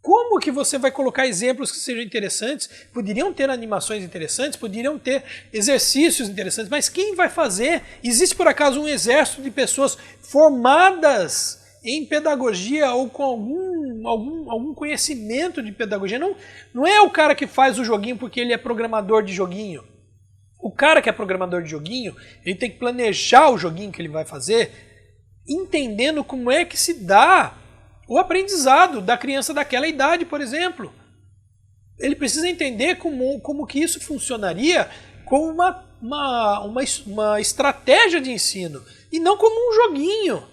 Como que você vai colocar exemplos que sejam interessantes? Poderiam ter animações interessantes, poderiam ter exercícios interessantes, mas quem vai fazer? Existe por acaso um exército de pessoas formadas em pedagogia ou com algum conhecimento de pedagogia? Não é o cara que faz o joguinho porque ele é programador de joguinho. O cara que é programador de joguinho, ele tem que planejar o joguinho que ele vai fazer, entendendo como é que se dá o aprendizado da criança daquela idade, por exemplo. Ele precisa entender como que isso funcionaria como uma estratégia de ensino e não como um joguinho.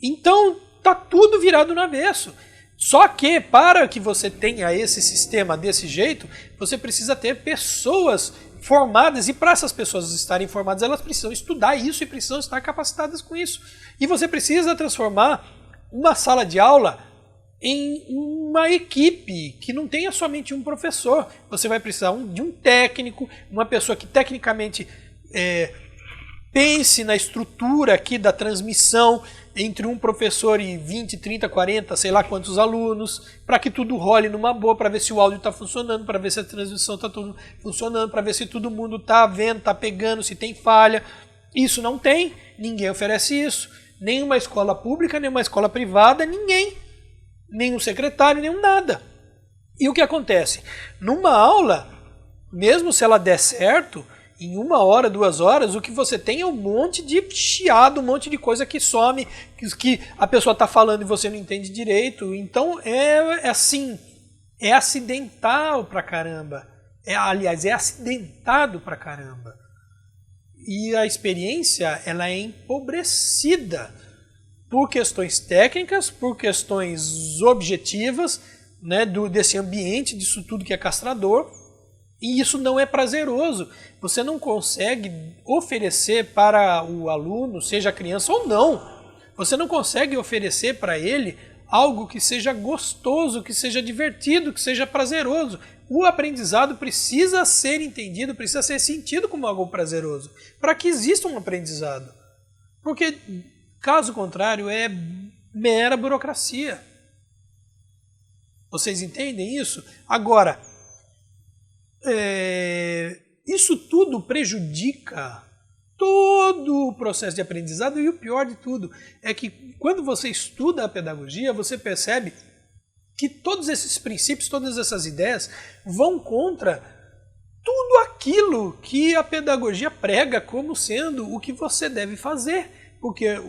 Então tá tudo virado no avesso. Só que para que você tenha esse sistema desse jeito, você precisa ter pessoas formadas, e para essas pessoas estarem formadas, elas precisam estudar isso e precisam estar capacitadas com isso. E você precisa transformar uma sala de aula em uma equipe que não tenha somente um professor. Você vai precisar de um técnico, uma pessoa que tecnicamente pense na estrutura aqui da transmissão entre um professor e 20, 30, 40, sei lá quantos alunos, para que tudo role numa boa, para ver se o áudio está funcionando, para ver se a transmissão está tudo funcionando, para ver se todo mundo está vendo, está pegando, se tem falha. Isso não tem, ninguém oferece isso. Nenhuma escola pública, nenhuma escola privada, ninguém. Nenhum secretário, nenhum nada. E o que acontece? Numa aula, mesmo se ela der certo, em 1 hora, 2 horas, o que você tem é um monte de chiado, um monte de coisa que some, que a pessoa está falando e você não entende direito. Então é assim, é acidental pra caramba. Aliás, é acidentado pra caramba. E a experiência, ela é empobrecida por questões técnicas, por questões objetivas, né, desse ambiente, disso tudo que é castrador. E isso não é prazeroso. Você não consegue oferecer para o aluno, seja criança ou não, você não consegue oferecer para ele algo que seja gostoso, que seja divertido, que seja prazeroso. O aprendizado precisa ser entendido, precisa ser sentido como algo prazeroso, para que exista um aprendizado. Porque, caso contrário, é mera burocracia. Vocês entendem isso? Agora, isso tudo prejudica todo o processo de aprendizado, e o pior de tudo é que quando você estuda a pedagogia, você percebe que todos esses princípios, todas essas ideias vão contra tudo aquilo que a pedagogia prega como sendo o que você deve fazer. Porque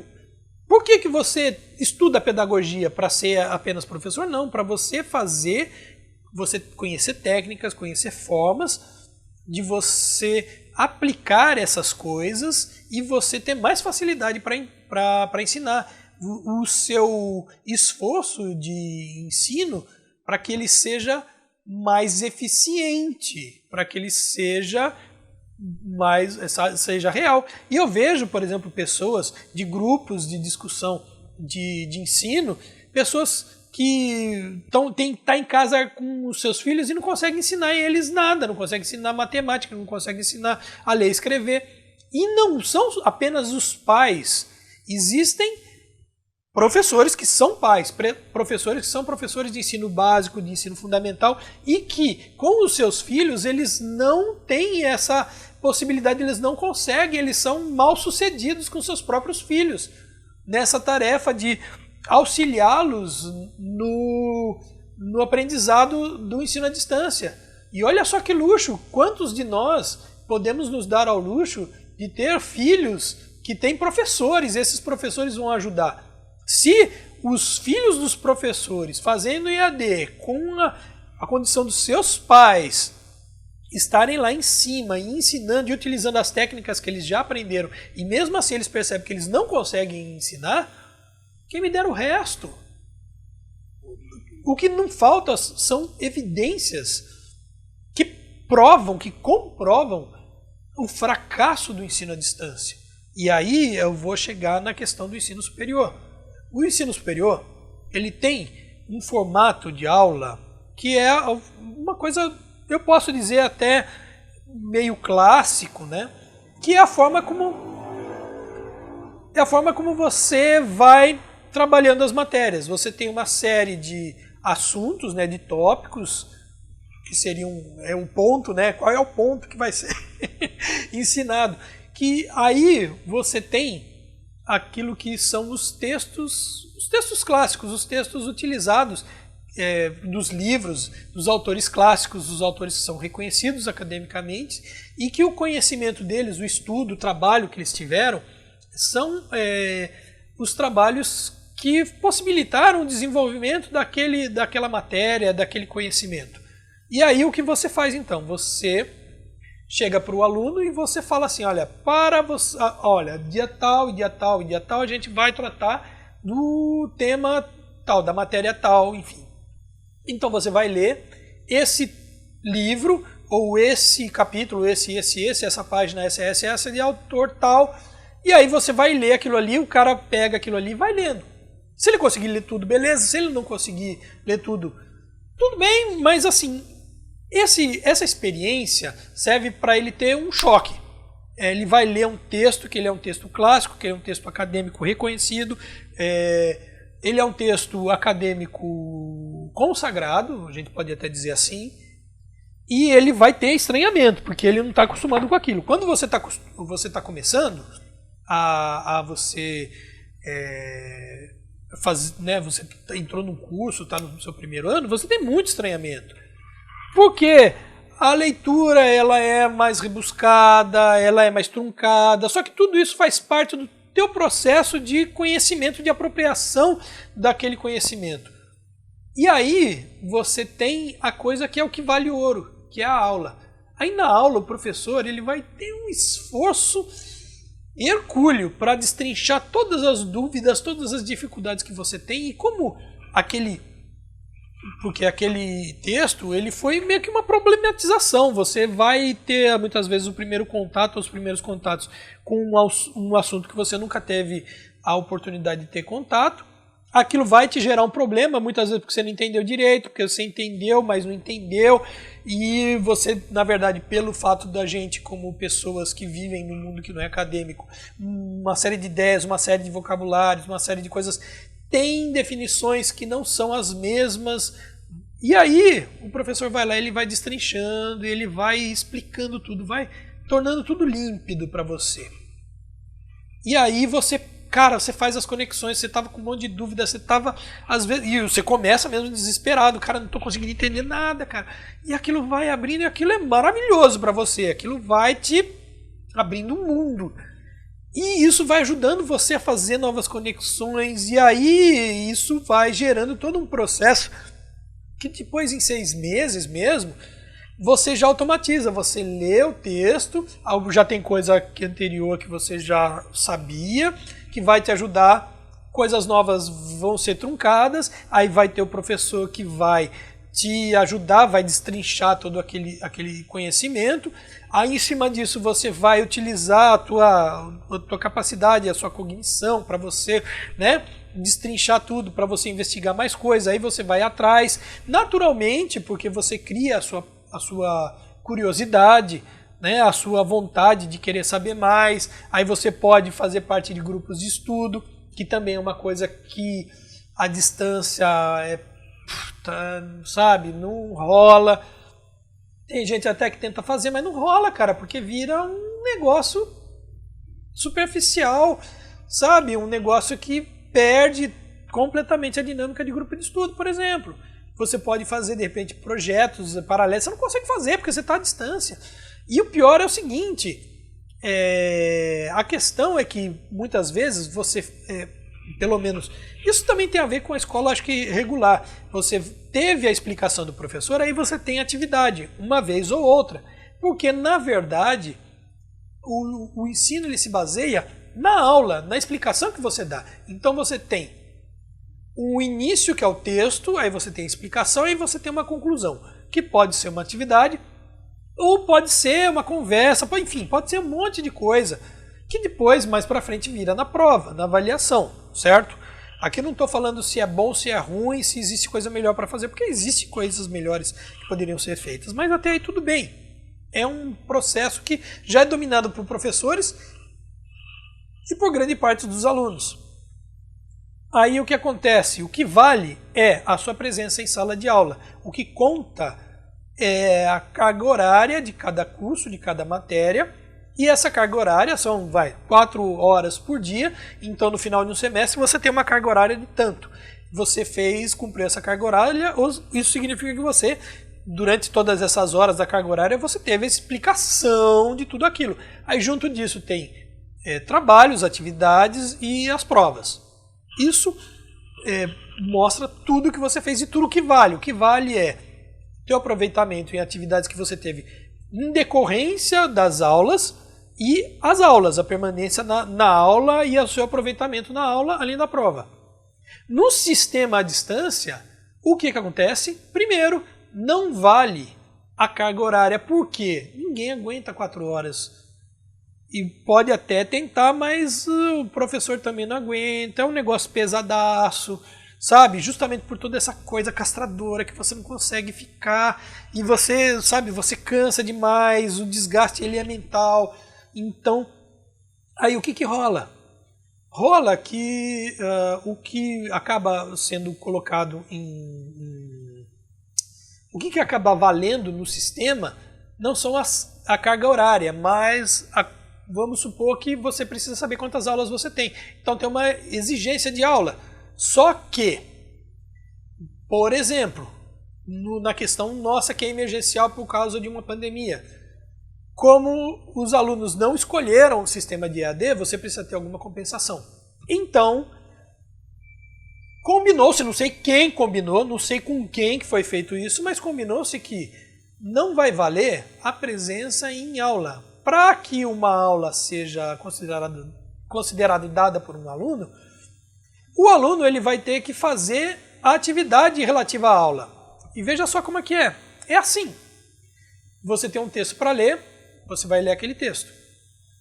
por que você estuda a pedagogia? Para ser apenas professor? Não, para você conhecer técnicas, conhecer formas de você aplicar essas coisas e você ter mais facilidade para ensinar. O seu esforço de ensino para que ele seja mais eficiente, para que ele seja real. E eu vejo, por exemplo, pessoas de grupos de discussão de ensino, pessoas que tá em casa com os seus filhos e não conseguem ensinar eles nada, não conseguem ensinar matemática, não conseguem ensinar a ler e escrever. E não são apenas os pais. Existem professores que são pais, professores que são professores de ensino básico, de ensino fundamental, e que com os seus filhos eles não têm essa possibilidade, eles não conseguem, eles são mal sucedidos com seus próprios filhos nessa tarefa de auxiliá-los no aprendizado do ensino à distância. E olha só que luxo, quantos de nós podemos nos dar ao luxo de ter filhos que têm professores, esses professores vão ajudar. Se os filhos dos professores fazendo EAD com a condição dos seus pais estarem lá em cima e ensinando e utilizando as técnicas que eles já aprenderam, e mesmo assim eles percebem que eles não conseguem ensinar, quem me dera o resto? O que não falta são evidências que comprovam o fracasso do ensino à distância. E aí eu vou chegar na questão do ensino superior. O ensino superior, ele tem um formato de aula que é uma coisa, eu posso dizer até meio clássico, né? Que é a forma como você vai trabalhando as matérias. Você tem uma série de assuntos, né, de tópicos, que seriam um ponto, né? Qual é o ponto que vai ser ensinado? Que aí você tem aquilo que são os textos clássicos, os textos utilizados dos livros, dos autores clássicos, dos autores que são reconhecidos academicamente, e que o conhecimento deles, o estudo, o trabalho que eles tiveram, são os trabalhos que possibilitaram o desenvolvimento daquela matéria, daquele conhecimento. E aí o que você faz então? Você chega para o aluno e você fala assim, olha, olha, dia tal, dia tal, dia tal, a gente vai tratar do tema tal, da matéria tal, enfim. Então você vai ler esse livro, ou esse capítulo, essa página, essa de autor tal, e aí você vai ler aquilo ali, o cara pega aquilo ali e vai lendo. Se ele conseguir ler tudo, beleza. Se ele não conseguir ler tudo, tudo bem, mas assim, essa experiência serve para ele ter um choque. Ele vai ler um texto, que ele é um texto clássico, que ele é um texto acadêmico reconhecido, ele é um texto acadêmico consagrado, a gente pode até dizer assim, e ele vai ter estranhamento, porque ele não está acostumado com aquilo. Quando você tá começando a você né, você entrou num curso, está no seu primeiro ano, você tem muito estranhamento. Porque a leitura ela é mais rebuscada, ela é mais truncada, só que tudo isso faz parte do teu processo de conhecimento, de apropriação daquele conhecimento. E aí você tem a coisa que é o que vale ouro, que é a aula. Aí na aula o professor ele vai ter um esforço hercúleo para destrinchar todas as dúvidas, todas as dificuldades que você tem, e como porque aquele texto ele foi meio que uma problematização. Você vai ter muitas vezes o primeiro contato, os primeiros contatos com um assunto que você nunca teve a oportunidade de ter contato. Aquilo vai te gerar um problema, muitas vezes porque você não entendeu direito, porque você entendeu, mas não entendeu, e você, na verdade, pelo fato da gente, como pessoas que vivem num mundo que não é acadêmico, uma série de ideias, uma série de vocabulários, uma série de coisas, tem definições que não são as mesmas, e aí o professor vai lá, ele vai destrinchando, ele vai explicando tudo, vai tornando tudo límpido para você. E aí você faz as conexões, você tava com um monte de dúvida, você tava, às vezes, e você começa mesmo desesperado, cara, não tô conseguindo entender nada, cara. E aquilo vai abrindo, e aquilo é maravilhoso para você, aquilo vai te abrindo um mundo. E isso vai ajudando você a fazer novas conexões, e aí isso vai gerando todo um processo que depois, em 6 meses mesmo, você já automatiza, você lê o texto, já tem coisa anterior que você já sabia, que vai te ajudar, coisas novas vão ser truncadas, aí vai ter o professor que vai te ajudar, vai destrinchar todo aquele conhecimento, aí em cima disso você vai utilizar a tua capacidade, a sua cognição para você, né, destrinchar tudo, para você investigar mais coisas, aí você vai atrás, naturalmente, porque você cria a sua curiosidade, né, a sua vontade de querer saber mais, aí você pode fazer parte de grupos de estudo, que também é uma coisa que a distância sabe, não rola. Tem gente até que tenta fazer, mas não rola, cara, porque vira um negócio superficial, sabe, um negócio que perde completamente a dinâmica de grupo de estudo, por exemplo. Você pode fazer, de repente, projetos paralelos, você não consegue fazer porque você está à distância. E o pior é o seguinte, a questão é que muitas vezes você, pelo menos, isso também tem a ver com a escola, acho que regular. Você teve a explicação do professor, aí você tem atividade, uma vez ou outra. Porque, na verdade, o ensino ele se baseia na aula, na explicação que você dá. Então você tem o início, que é o texto, aí você tem a explicação, aí você tem uma conclusão, que pode ser uma atividade, ou pode ser uma conversa, enfim, pode ser um monte de coisa, que depois, mais pra frente, vira na prova, na avaliação, certo? Aqui não estou falando se é bom, se é ruim, se existe coisa melhor para fazer, porque existem coisas melhores que poderiam ser feitas, mas até aí tudo bem. É um processo que já é dominado por professores e por grande parte dos alunos. Aí o que acontece? O que vale é a sua presença em sala de aula. O que conta é a carga horária de cada curso, de cada matéria, e essa carga horária são 4 horas por dia, então no final de um semestre você tem uma carga horária de tanto. Você cumpriu essa carga horária, isso significa que você, durante todas essas horas da carga horária, você teve a explicação de tudo aquilo. Aí junto disso tem trabalhos, atividades e as provas. Isso mostra tudo que você fez e tudo que vale. O que vale é teu aproveitamento em atividades que você teve em decorrência das aulas e as aulas, a permanência na aula e o seu aproveitamento na aula, além da prova. No sistema à distância, o que acontece? Primeiro, não vale a carga horária, porque ninguém aguenta 4 horas. E pode até tentar, mas o professor também não aguenta, é um negócio pesadaço, sabe? Justamente por toda essa coisa castradora que você não consegue ficar e você, sabe, você cansa demais, o desgaste ele é mental. Então, aí o que rola? Rola que o que acaba sendo colocado o que acaba valendo no sistema não são a carga horária, mas vamos supor que você precisa saber quantas aulas você tem. Então tem uma exigência de aula. Só que, por exemplo, na questão nossa que é emergencial por causa de uma pandemia, como os alunos não escolheram o sistema de EAD, você precisa ter alguma compensação. Então, combinou-se, não sei quem combinou, não sei com quem que foi feito isso, mas combinou-se que não vai valer a presença em aula. Para que uma aula seja considerada dada por um aluno, o aluno ele vai ter que fazer a atividade relativa à aula. E veja só como é que é. É assim. Você tem um texto para ler, você vai ler aquele texto.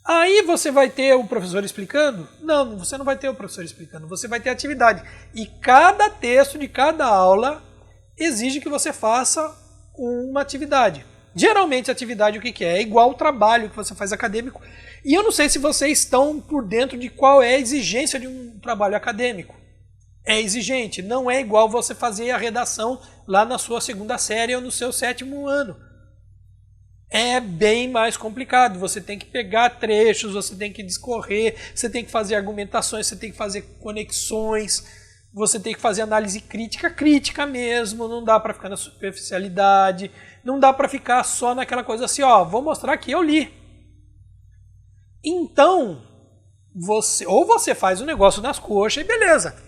Aí você vai ter o professor explicando? Não, você não vai ter o professor explicando, você vai ter a atividade. E cada texto de cada aula exige que você faça uma atividade. Geralmente a atividade o que é? É igual ao trabalho que você faz acadêmico. E eu não sei se vocês estão por dentro de qual é a exigência de um trabalho acadêmico. É exigente, não é igual você fazer a redação lá na sua 2ª série ou no seu 7º ano. É bem mais complicado, você tem que pegar trechos, você tem que discorrer, você tem que fazer argumentações, você tem que fazer conexões, você tem que fazer análise crítica mesmo, não dá para ficar na superficialidade, não dá para ficar só naquela coisa assim, ó, vou mostrar que eu li. Então, você faz o negócio nas coxas e beleza.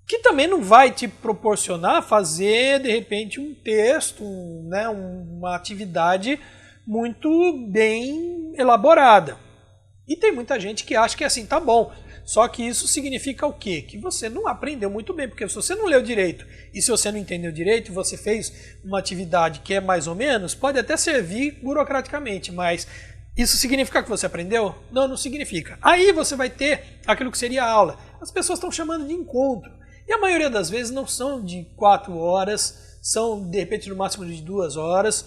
Que também não vai te proporcionar fazer, de repente, um texto, né, uma atividade muito bem elaborada. E tem muita gente que acha que assim, tá bom. Só que isso significa o quê? Que você não aprendeu muito bem, porque se você não leu direito e se você não entendeu direito, você fez uma atividade que é mais ou menos, pode até servir burocraticamente, mas isso significa que você aprendeu? Não, não significa. Aí você vai ter aquilo que seria a aula. As pessoas estão chamando de encontro. E a maioria das vezes não são de 4 horas, são de repente no máximo de 2 horas.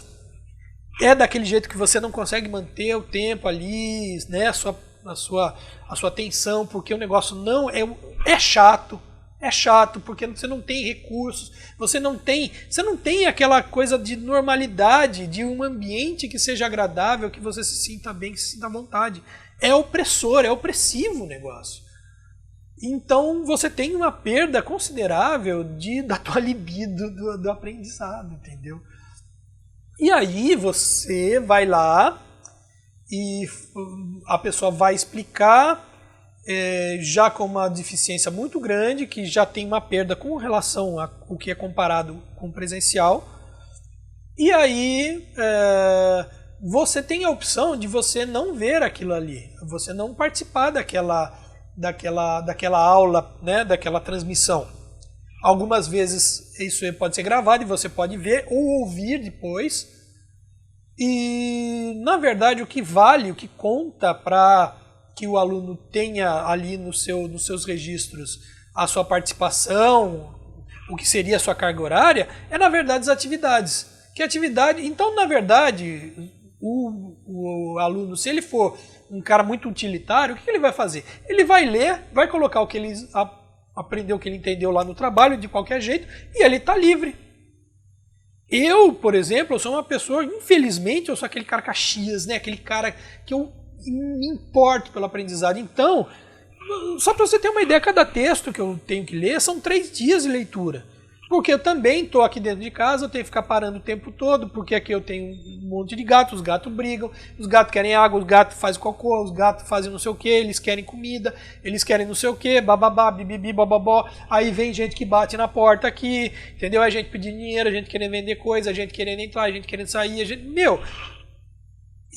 É daquele jeito que você não consegue manter o tempo ali, né, a sua atenção, porque o negócio não é chato. É chato, porque você não tem recursos, você não tem aquela coisa de normalidade, de um ambiente que seja agradável, que você se sinta bem, que se sinta à vontade. É opressor, é opressivo o negócio. Então você tem uma perda considerável da tua libido do aprendizado, entendeu? E aí você vai lá e a pessoa vai explicar já com uma deficiência muito grande, que já tem uma perda com relação ao que é comparado com o presencial. E aí você tem a opção de você não ver aquilo ali, você não participar daquela aula, né, daquela transmissão. Algumas vezes isso pode ser gravado e você pode ver ou ouvir depois. E, na verdade, o que vale, o que conta para que o aluno tenha ali nos seus registros a sua participação, o que seria a sua carga horária, é, na verdade, as atividades. Então, na verdade, o aluno, se ele for um cara muito utilitário, o que ele vai fazer? Ele vai ler, vai colocar o que ele aprendeu, o que ele entendeu lá no trabalho, de qualquer jeito, e ele está livre. Eu, por exemplo, eu sou uma pessoa, infelizmente, eu sou aquele cara Caxias, né? Aquele cara que eu me importo pelo aprendizado. Então, só para você ter uma ideia, cada texto que eu tenho que ler são 3 dias de leitura. Porque eu também estou aqui dentro de casa, eu tenho que ficar parando o tempo todo, porque aqui eu tenho um monte de gatos, os gatos brigam, os gatos querem água, os gatos fazem cocô, os gatos fazem não sei o que, eles querem comida, eles querem não sei o que, bababá, bibibi, bababó, aí vem gente que bate na porta aqui, entendeu? A gente pedindo dinheiro, a gente querendo vender coisa, a gente querendo entrar, a gente querendo sair, a gente... Meu...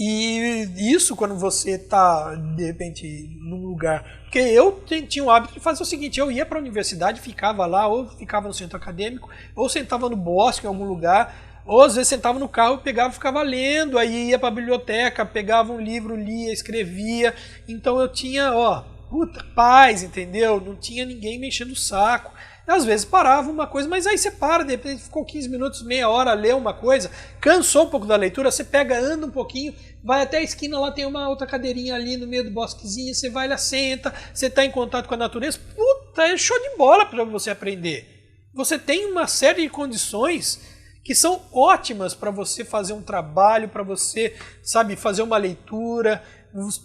E isso quando você está, de repente, num lugar... Porque eu tinha o hábito de fazer o seguinte, eu ia para a universidade, ficava lá, ou ficava no centro acadêmico, ou sentava no bosque em algum lugar, ou às vezes sentava no carro, pegava e ficava lendo, aí ia para a biblioteca, pegava um livro, lia, escrevia. Então eu tinha, puta, paz, entendeu? Não tinha ninguém me enchendo o saco. Às vezes parava uma coisa, mas aí você para, de repente ficou 15 minutos, meia hora, leu uma coisa, cansou um pouco da leitura, você pega, anda um pouquinho, vai até a esquina, lá tem uma outra cadeirinha ali no meio do bosquezinho, você vai lá, senta, você está em contato com a natureza, puta, é show de bola para você aprender. Você tem uma série de condições que são ótimas para você fazer um trabalho, para você, sabe, fazer uma leitura.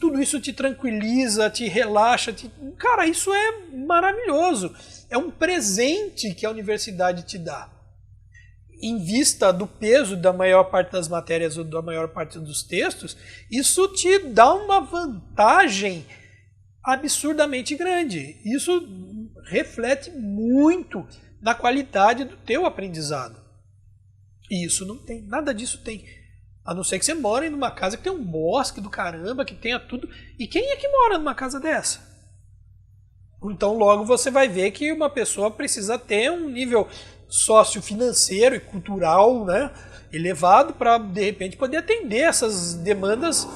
Tudo isso te tranquiliza, te relaxa. Cara, isso é maravilhoso. É um presente que a universidade te dá. Em vista do peso da maior parte das matérias ou da maior parte dos textos, isso te dá uma vantagem absurdamente grande. Isso reflete muito na qualidade do teu aprendizado. E isso não tem, nada disso tem. A não ser que você mora em uma casa que tem um bosque do caramba, que tenha tudo. E quem é que mora numa casa dessa? Então logo você vai ver que uma pessoa precisa ter um nível sociofinanceiro e cultural, né, elevado para, de repente, poder atender essas demandas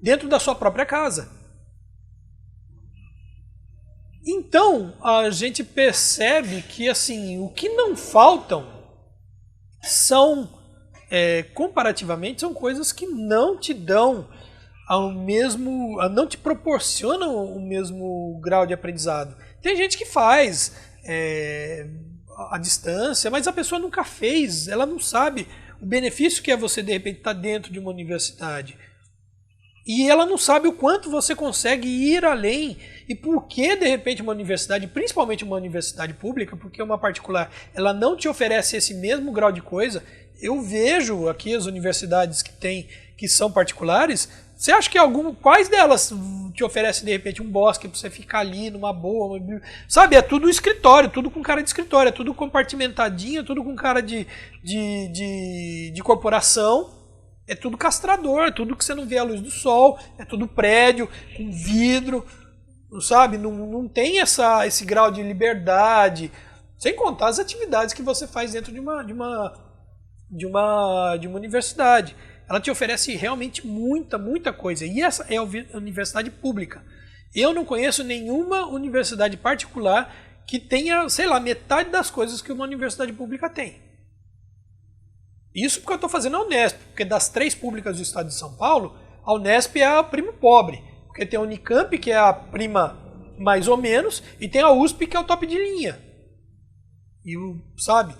dentro da sua própria casa. Então a gente percebe que assim, o que não faltam são... comparativamente, são coisas que não te dão não te proporcionam o mesmo grau de aprendizado. Tem gente que faz a distância, mas a pessoa nunca fez, ela não sabe o benefício que é você, de repente, estar dentro de uma universidade. E ela não sabe o quanto você consegue ir além e por que, de repente, uma universidade, principalmente uma universidade pública, porque uma particular, ela não te oferece esse mesmo grau de coisa. Eu vejo aqui as universidades que são particulares, você acha que quais delas te oferecem, de repente, um bosque para você ficar ali numa boa? Sabe, é tudo escritório, tudo com cara de escritório, é tudo compartimentadinho, é tudo com cara de corporação. É tudo castrador, é tudo que você não vê a luz do sol, é tudo prédio, com vidro, sabe? Não tem esse grau de liberdade, sem contar as atividades que você faz dentro de uma universidade. Ela te oferece realmente muita coisa, e essa é a universidade pública. Eu não conheço nenhuma universidade particular que tenha, sei lá, metade das coisas que uma universidade pública tem. Isso porque eu estou fazendo a Unesp, porque das 3 públicas do estado de São Paulo, a Unesp é a prima pobre, porque tem a Unicamp, que é a prima mais ou menos, e tem a USP, que é o top de linha. Sabe?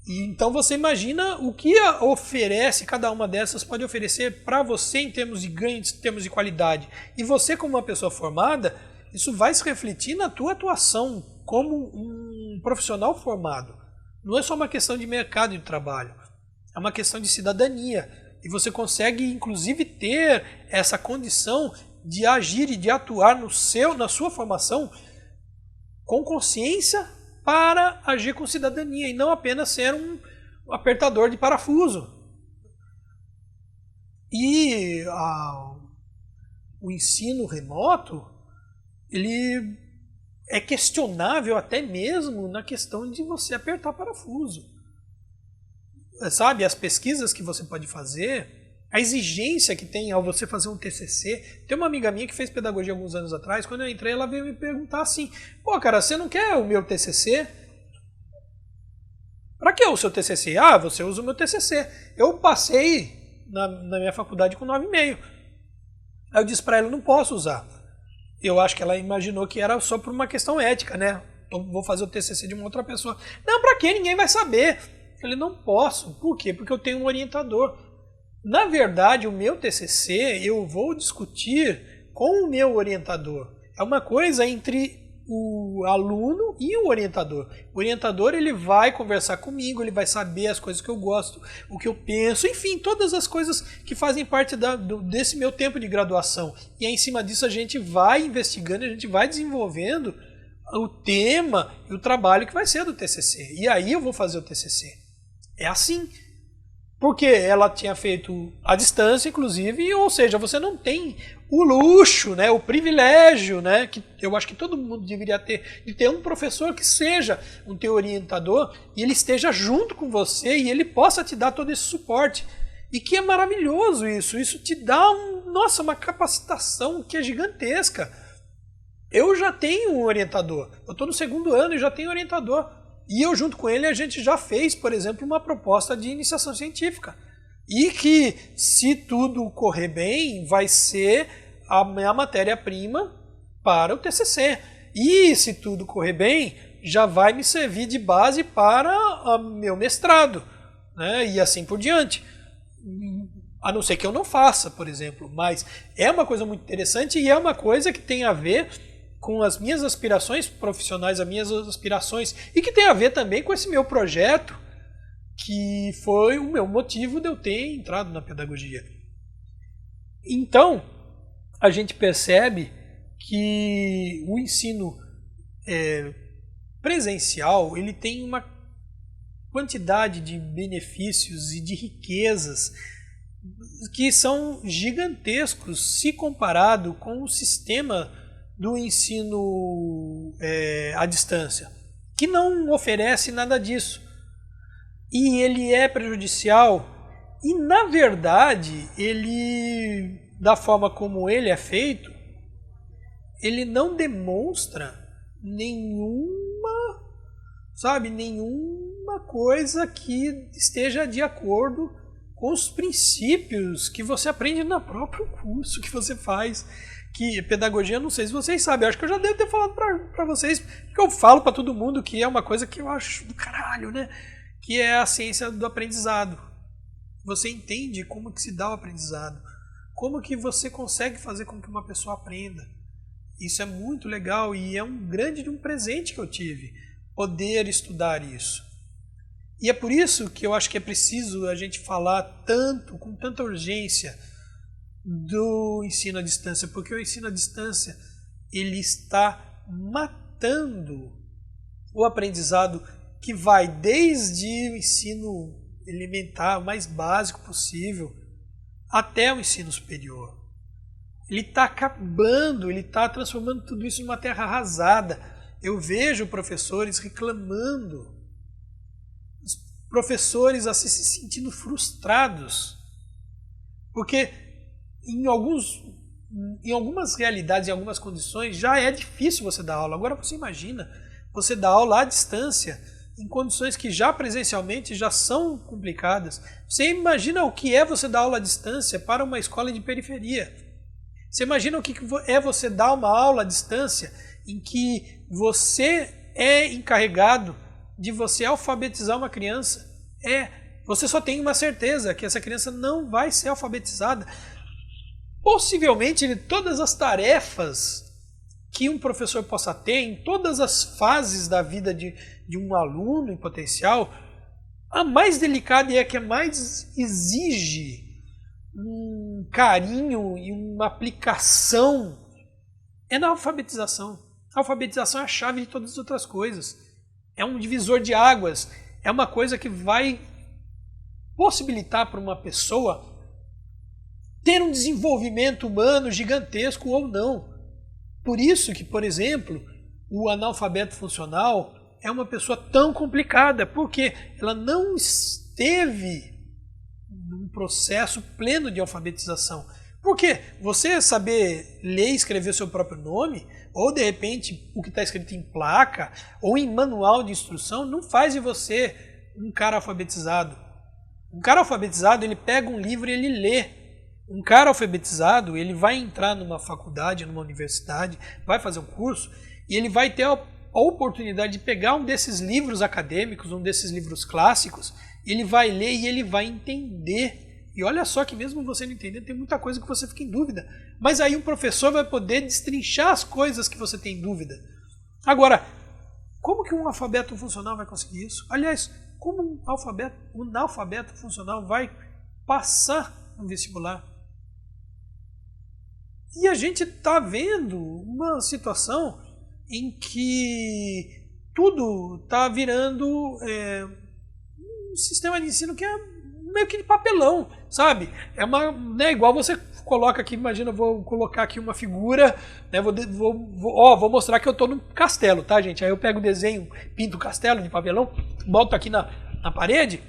E então você imagina o que oferece, cada uma dessas pode oferecer para você em termos de ganho, em termos de qualidade. E você, como uma pessoa formada, isso vai se refletir na tua atuação como um profissional formado. Não é só uma questão de mercado de trabalho. É uma questão de cidadania. E você consegue, inclusive, ter essa condição de agir e de atuar na sua formação com consciência para agir com cidadania e não apenas ser um apertador de parafuso. E o ensino remoto, ele é questionável até mesmo na questão de você apertar parafuso. Sabe, as pesquisas que você pode fazer, a exigência que tem ao você fazer um TCC. Tem uma amiga minha que fez pedagogia alguns anos atrás, quando eu entrei ela veio me perguntar assim, pô cara, você não quer o meu TCC? Pra que o seu TCC? Ah, você usa o meu TCC. Eu passei na minha faculdade com 9,5. Aí eu disse pra ela, não posso usar. Eu acho que ela imaginou que era só por uma questão ética, né? Então vou fazer o TCC de uma outra pessoa. Não, pra quê? Ninguém vai saber. Eu não posso. Por quê? Porque eu tenho um orientador. Na verdade, o meu TCC eu vou discutir com o meu orientador. É uma coisa entre o aluno e o orientador. O orientador ele vai conversar comigo, ele vai saber as coisas que eu gosto, o que eu penso, enfim, todas as coisas que fazem parte desse meu tempo de graduação. E aí, em cima disso a gente vai investigando, a gente vai desenvolvendo o tema e o trabalho que vai ser do TCC. E aí eu vou fazer o TCC. É assim. Porque ela tinha feito à distância, inclusive, ou seja, você não tem o luxo, né, o privilégio, né, que eu acho que todo mundo deveria ter, de ter um professor que seja um teu orientador e ele esteja junto com você e ele possa te dar todo esse suporte. E que é maravilhoso isso. Isso te dá uma capacitação que é gigantesca. Eu já tenho um orientador. Eu estou no 2º ano e já tenho orientador. E eu, junto com ele, a gente já fez, por exemplo, uma proposta de iniciação científica. E que, se tudo correr bem, vai ser a minha matéria-prima para o TCC. E, se tudo correr bem, já vai me servir de base para o meu mestrado, né? E assim por diante. A não ser que eu não faça, por exemplo. Mas é uma coisa muito interessante e é uma coisa que tem a ver com as minhas aspirações profissionais, as minhas aspirações, e que tem a ver também com esse meu projeto, que foi o meu motivo de eu ter entrado na pedagogia. Então, a gente percebe que o ensino presencial ele tem uma quantidade de benefícios e de riquezas que são gigantescos se comparado com o sistema do ensino à distância, que não oferece nada disso. E ele é prejudicial e, na verdade, ele, da forma como ele é feito, ele não demonstra nenhuma coisa que esteja de acordo com os princípios que você aprende no próprio curso que você faz. Que pedagogia, não sei se vocês sabem, eu acho que eu já devo ter falado para vocês, porque eu falo para todo mundo que é uma coisa que eu acho do caralho, né? Que é a ciência do aprendizado. Você entende como que se dá o aprendizado, como que você consegue fazer com que uma pessoa aprenda. Isso é muito legal e é um grande presente que eu tive, poder estudar isso. E é por isso que eu acho que é preciso a gente falar tanto, com tanta urgência, do ensino à distância, porque o ensino à distância ele está matando o aprendizado que vai desde o ensino elementar, o mais básico possível, até o ensino superior. Ele está acabando, ele está transformando tudo isso numa terra arrasada. Eu vejo professores reclamando, os professores assim se sentindo frustrados, porque em algumas realidades, em algumas condições, já é difícil você dar aula. Agora você imagina você dar aula à distância, em condições que já presencialmente já são complicadas. Você imagina o que é você dar aula à distância para uma escola de periferia. Você imagina o que é você dar uma aula à distância em que você é encarregado de você alfabetizar uma criança. Você só tem uma certeza, que essa criança não vai ser alfabetizada. Possivelmente, de todas as tarefas que um professor possa ter, em todas as fases da vida de um aluno em potencial, a mais delicada e a que mais exige um carinho e uma aplicação é na alfabetização. A alfabetização é a chave de todas as outras coisas. É um divisor de águas. É uma coisa que vai possibilitar para uma pessoa ter um desenvolvimento humano gigantesco ou não. Por isso que, por exemplo, o analfabeto funcional é uma pessoa tão complicada, porque ela não esteve num processo pleno de alfabetização. Porque você saber ler e escrever seu próprio nome, ou de repente o que está escrito em placa, ou em manual de instrução, não faz de você um cara alfabetizado. Um cara alfabetizado, ele pega um livro e ele lê. Um cara alfabetizado, ele vai entrar numa faculdade, numa universidade, vai fazer um curso, e ele vai ter a oportunidade de pegar um desses livros acadêmicos, um desses livros clássicos, ele vai ler e ele vai entender. E olha só que mesmo você não entender, tem muita coisa que você fica em dúvida. Mas aí um professor vai poder destrinchar as coisas que você tem em dúvida. Agora, como que um alfabeto funcional vai conseguir isso? Aliás, como um analfabeto funcional vai passar no vestibular? E a gente está vendo uma situação em que tudo está virando um sistema de ensino que é meio que de papelão, sabe? Né, igual você coloca aqui, imagina, eu vou colocar aqui uma figura, né, vou mostrar que eu estou num castelo, tá, gente? Aí eu pego o desenho, pinto o castelo de papelão, boto aqui na parede,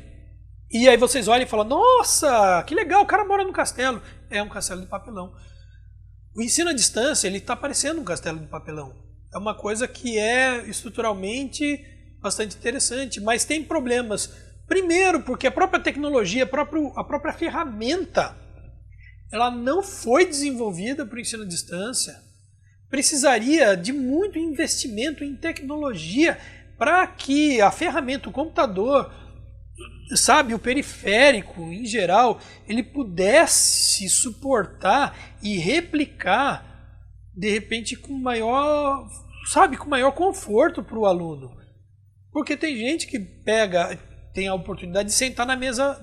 e aí vocês olham e falam, nossa, que legal, o cara mora no castelo. É um castelo de papelão. O ensino à distância, ele está parecendo um castelo de papelão. É uma coisa que é estruturalmente bastante interessante, mas tem problemas. Primeiro, porque a própria tecnologia, a própria ferramenta, ela não foi desenvolvida para o ensino à distância. Precisaria de muito investimento em tecnologia para que a ferramenta, o computador, sabe, o periférico em geral, ele pudesse suportar e replicar, de repente, com maior conforto para o aluno. Porque tem gente que tem a oportunidade de sentar na mesa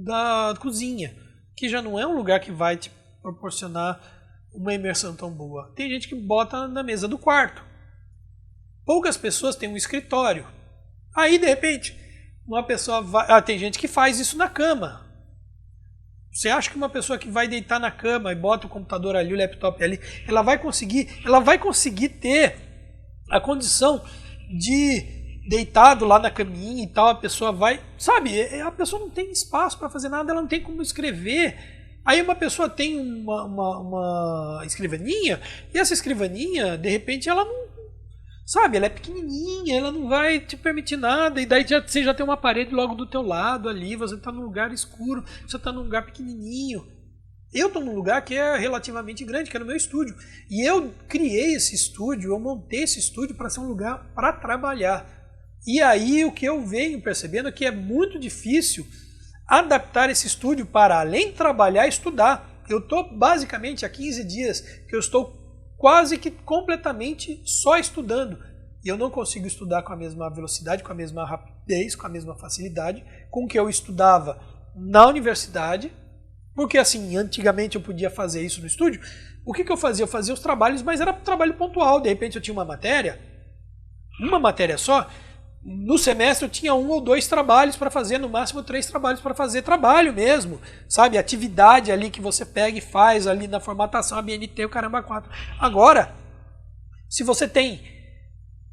da cozinha, que já não é um lugar que vai te proporcionar uma imersão tão boa. Tem gente que bota na mesa do quarto. Poucas pessoas têm um escritório. Aí, de repente, uma pessoa vai... tem gente que faz isso na cama. Você acha que uma pessoa que vai deitar na cama e bota o computador ali, o laptop ali, ela vai conseguir ter a condição de, deitado lá na caminha e tal, a pessoa vai... Sabe, a pessoa não tem espaço para fazer nada, ela não tem como escrever. Aí uma pessoa tem uma escrivaninha, e essa escrivaninha, de repente, ela não... Sabe, ela é pequenininha, ela não vai te permitir nada, e daí você já tem uma parede logo do teu lado ali, você está num lugar escuro, você está num lugar pequenininho. Eu estou num lugar que é relativamente grande, que é no meu estúdio. E eu criei esse estúdio, eu montei esse estúdio para ser um lugar para trabalhar. E aí o que eu venho percebendo é que é muito difícil adaptar esse estúdio para, além de trabalhar, estudar. Eu estou basicamente há 15 dias que eu estou quase que completamente só estudando. E eu não consigo estudar com a mesma velocidade, com a mesma rapidez, com a mesma facilidade com que eu estudava na universidade, porque assim, antigamente eu podia fazer isso no estúdio. O que eu fazia? Eu fazia os trabalhos, mas era trabalho pontual. De repente eu tinha uma matéria só. No semestre eu tinha 1 ou 2 trabalhos para fazer, no máximo 3 trabalhos para fazer, trabalho mesmo, sabe? Atividade ali que você pega e faz ali na formatação, a BNT, o caramba 4. Agora, se você tem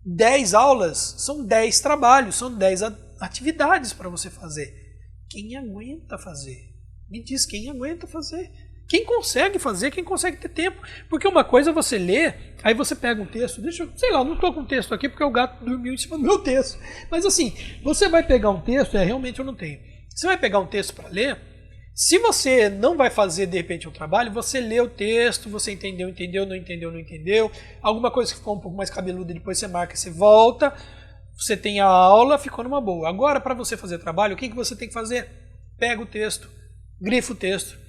10 aulas, são 10 trabalhos, são 10 atividades para você fazer. Quem aguenta fazer? Me diz, quem aguenta fazer? Quem consegue fazer, quem consegue ter tempo. Porque uma coisa é você ler, aí você pega um texto, não estou com um texto aqui porque o gato dormiu em cima do meu texto. Mas assim, você vai pegar um texto, realmente eu não tenho. Você vai pegar um texto para ler, se você não vai fazer de repente um trabalho, você lê o texto, você entendeu, não entendeu. Alguma coisa que ficou um pouco mais cabeluda, depois você marca, você volta, você tem a aula, ficou numa boa. Agora, para você fazer trabalho, o que você tem que fazer? Pega o texto, grifa o texto,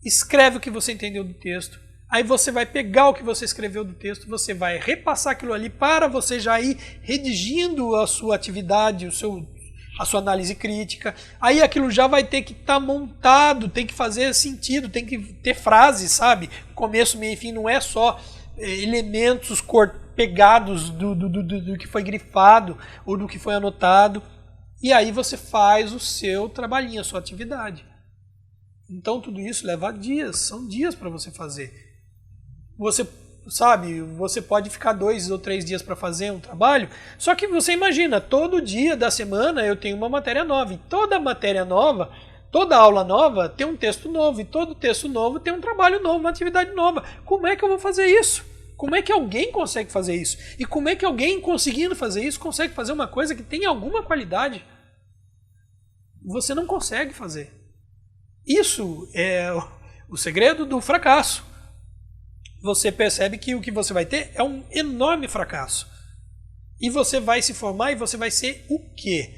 escreve o que você entendeu do texto, aí você vai pegar o que você escreveu do texto, você vai repassar aquilo ali para você já ir redigindo a sua atividade, a sua análise crítica. Aí aquilo já vai ter que estar montado, tem que fazer sentido, tem que ter frases, sabe? Começo, meio e fim, não é só elementos pegados do que foi grifado ou do que foi anotado. E aí você faz o seu trabalhinho, a sua atividade. Então tudo isso leva dias, são dias para você fazer. Você pode ficar 2 ou 3 dias para fazer um trabalho, só que você imagina, todo dia da semana eu tenho uma matéria nova, e toda matéria nova, toda aula nova tem um texto novo, e todo texto novo tem um trabalho novo, uma atividade nova. Como é que eu vou fazer isso? Como é que alguém consegue fazer isso? E como é que alguém conseguindo fazer isso consegue fazer uma coisa que tem alguma qualidade? Você não consegue fazer. Isso é o segredo do fracasso. Você percebe que o que você vai ter é um enorme fracasso. E você vai se formar e você vai ser o quê?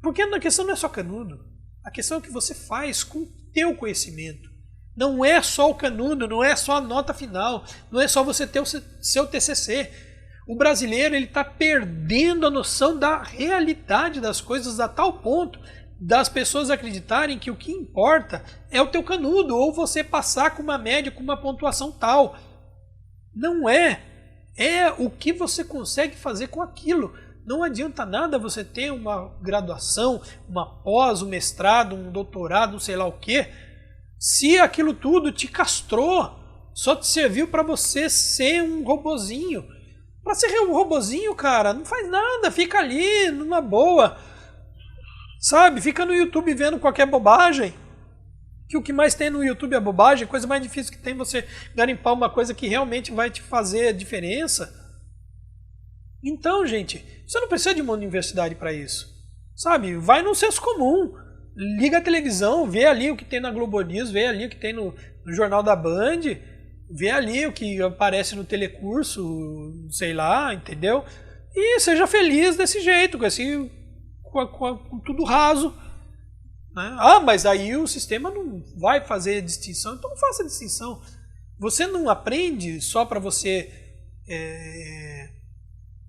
Porque a questão não é só canudo. A questão é o que você faz com o teu conhecimento. Não é só o canudo, não é só a nota final, não é só você ter o seu TCC. O brasileiro ele está perdendo a noção da realidade das coisas a tal ponto das pessoas acreditarem que o que importa é o teu canudo ou você passar com uma média, com uma pontuação tal. Não é. É o que você consegue fazer com aquilo. Não adianta nada você ter uma graduação, uma pós, um mestrado, um doutorado, não sei lá o quê, se aquilo tudo te castrou, só te serviu para você ser um robozinho. Para ser um robozinho, cara, não faz nada, fica ali numa boa. Sabe, fica no YouTube vendo qualquer bobagem, que o que mais tem no YouTube é bobagem, a coisa mais difícil que tem é você garimpar uma coisa que realmente vai te fazer a diferença. Então, gente, você não precisa de uma universidade para isso, sabe? Vai no senso comum, liga a televisão, vê ali o que tem na Globo News, vê ali o que tem no Jornal da Band, vê ali o que aparece no telecurso, sei lá, entendeu? E seja feliz desse jeito, com tudo raso. Né? Ah, mas aí o sistema não vai fazer distinção, então não faça distinção. Você não aprende só para você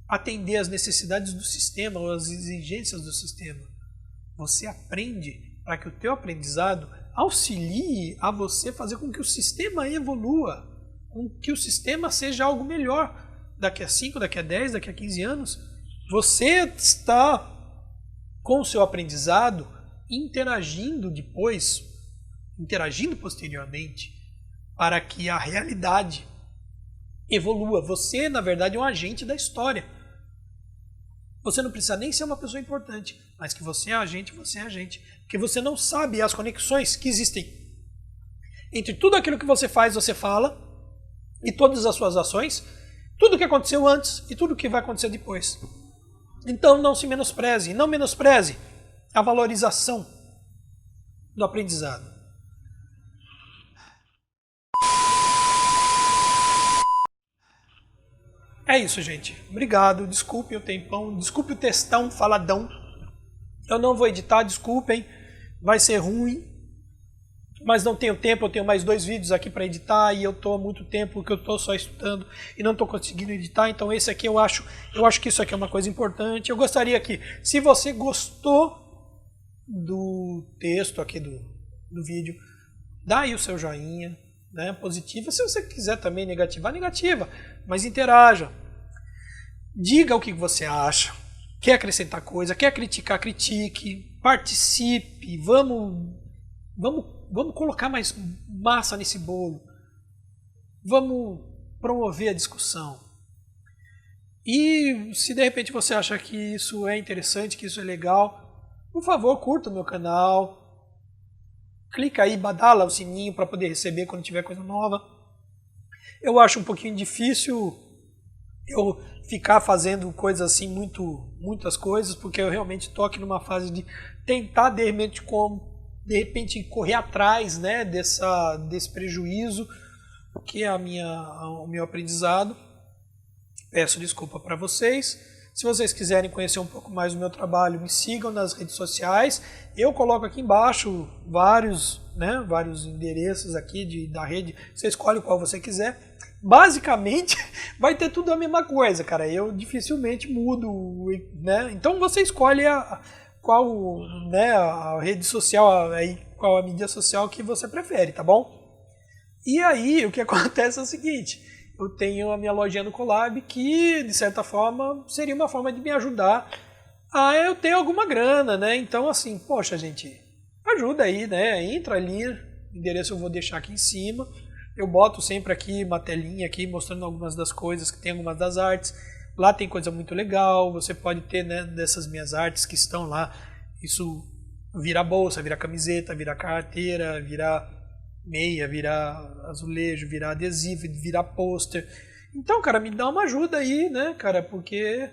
atender às necessidades do sistema ou às exigências do sistema. Você aprende para que o teu aprendizado auxilie a você fazer com que o sistema evolua, com que o sistema seja algo melhor. Daqui a 5, daqui a 10, daqui a 15 anos, você está com o seu aprendizado interagindo posteriormente para que a realidade evolua. Você, na verdade, é um agente da história. Você não precisa nem ser uma pessoa importante, mas que você é agente, porque você não sabe as conexões que existem entre tudo aquilo que você faz, você fala, e todas as suas ações, tudo que aconteceu antes e tudo que vai acontecer depois. Então não se menospreze, não menospreze a valorização do aprendizado. É isso, gente. Obrigado. Desculpe o tempão, desculpe o textão faladão. Eu não vou editar, desculpem. Vai ser ruim. Mas não tenho tempo, eu tenho mais 2 vídeos aqui para editar e eu estou há muito tempo que eu estou só estudando e não estou conseguindo editar. Então esse aqui eu acho que isso aqui é uma coisa importante. Eu gostaria que, se você gostou do texto aqui do vídeo, dá aí o seu joinha, né, positiva. Se você quiser também negativar, negativa, mas interaja. Diga o que você acha. Quer acrescentar coisa, quer criticar, critique, participe, vamos colocar mais massa nesse bolo. Vamos promover a discussão. E se de repente você acha que isso é interessante, que isso é legal, por favor, curta o meu canal. Clica aí, badala o sininho para poder receber quando tiver coisa nova. Eu acho um pouquinho difícil eu ficar fazendo coisas assim, muitas coisas, porque eu realmente estou aqui numa fase de tentar, de repente correr atrás, né, desse prejuízo que é o meu aprendizado. Peço desculpa para vocês. Se vocês quiserem conhecer um pouco mais do meu trabalho, me sigam nas redes sociais. Eu coloco aqui embaixo vários endereços aqui da rede. Você escolhe qual você quiser. Basicamente, vai ter tudo a mesma coisa, cara. Eu dificilmente mudo, né? Então você escolhe qual, né, a rede social, qual a mídia social que você prefere, tá bom? E aí, o que acontece é o seguinte: eu tenho a minha lojinha no Colab que, de certa forma, seria uma forma de me ajudar a eu ter alguma grana, né? Então, assim, poxa, gente, ajuda aí, né? Entra ali, o endereço eu vou deixar aqui em cima. Eu boto sempre aqui uma telinha aqui mostrando algumas das coisas, que tem algumas das artes. Lá tem coisa muito legal, você pode ter, né, dessas minhas artes que estão lá. Isso vira bolsa, vira camiseta, vira carteira, vira meia, vira azulejo, vira adesivo, vira pôster. Então, cara, me dá uma ajuda aí, né, cara, porque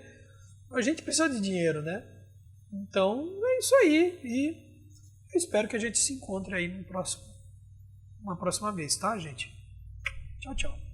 a gente precisa de dinheiro, né? Então, é isso aí. E eu espero que a gente se encontre aí uma próxima vez, tá, gente? Tchau, tchau.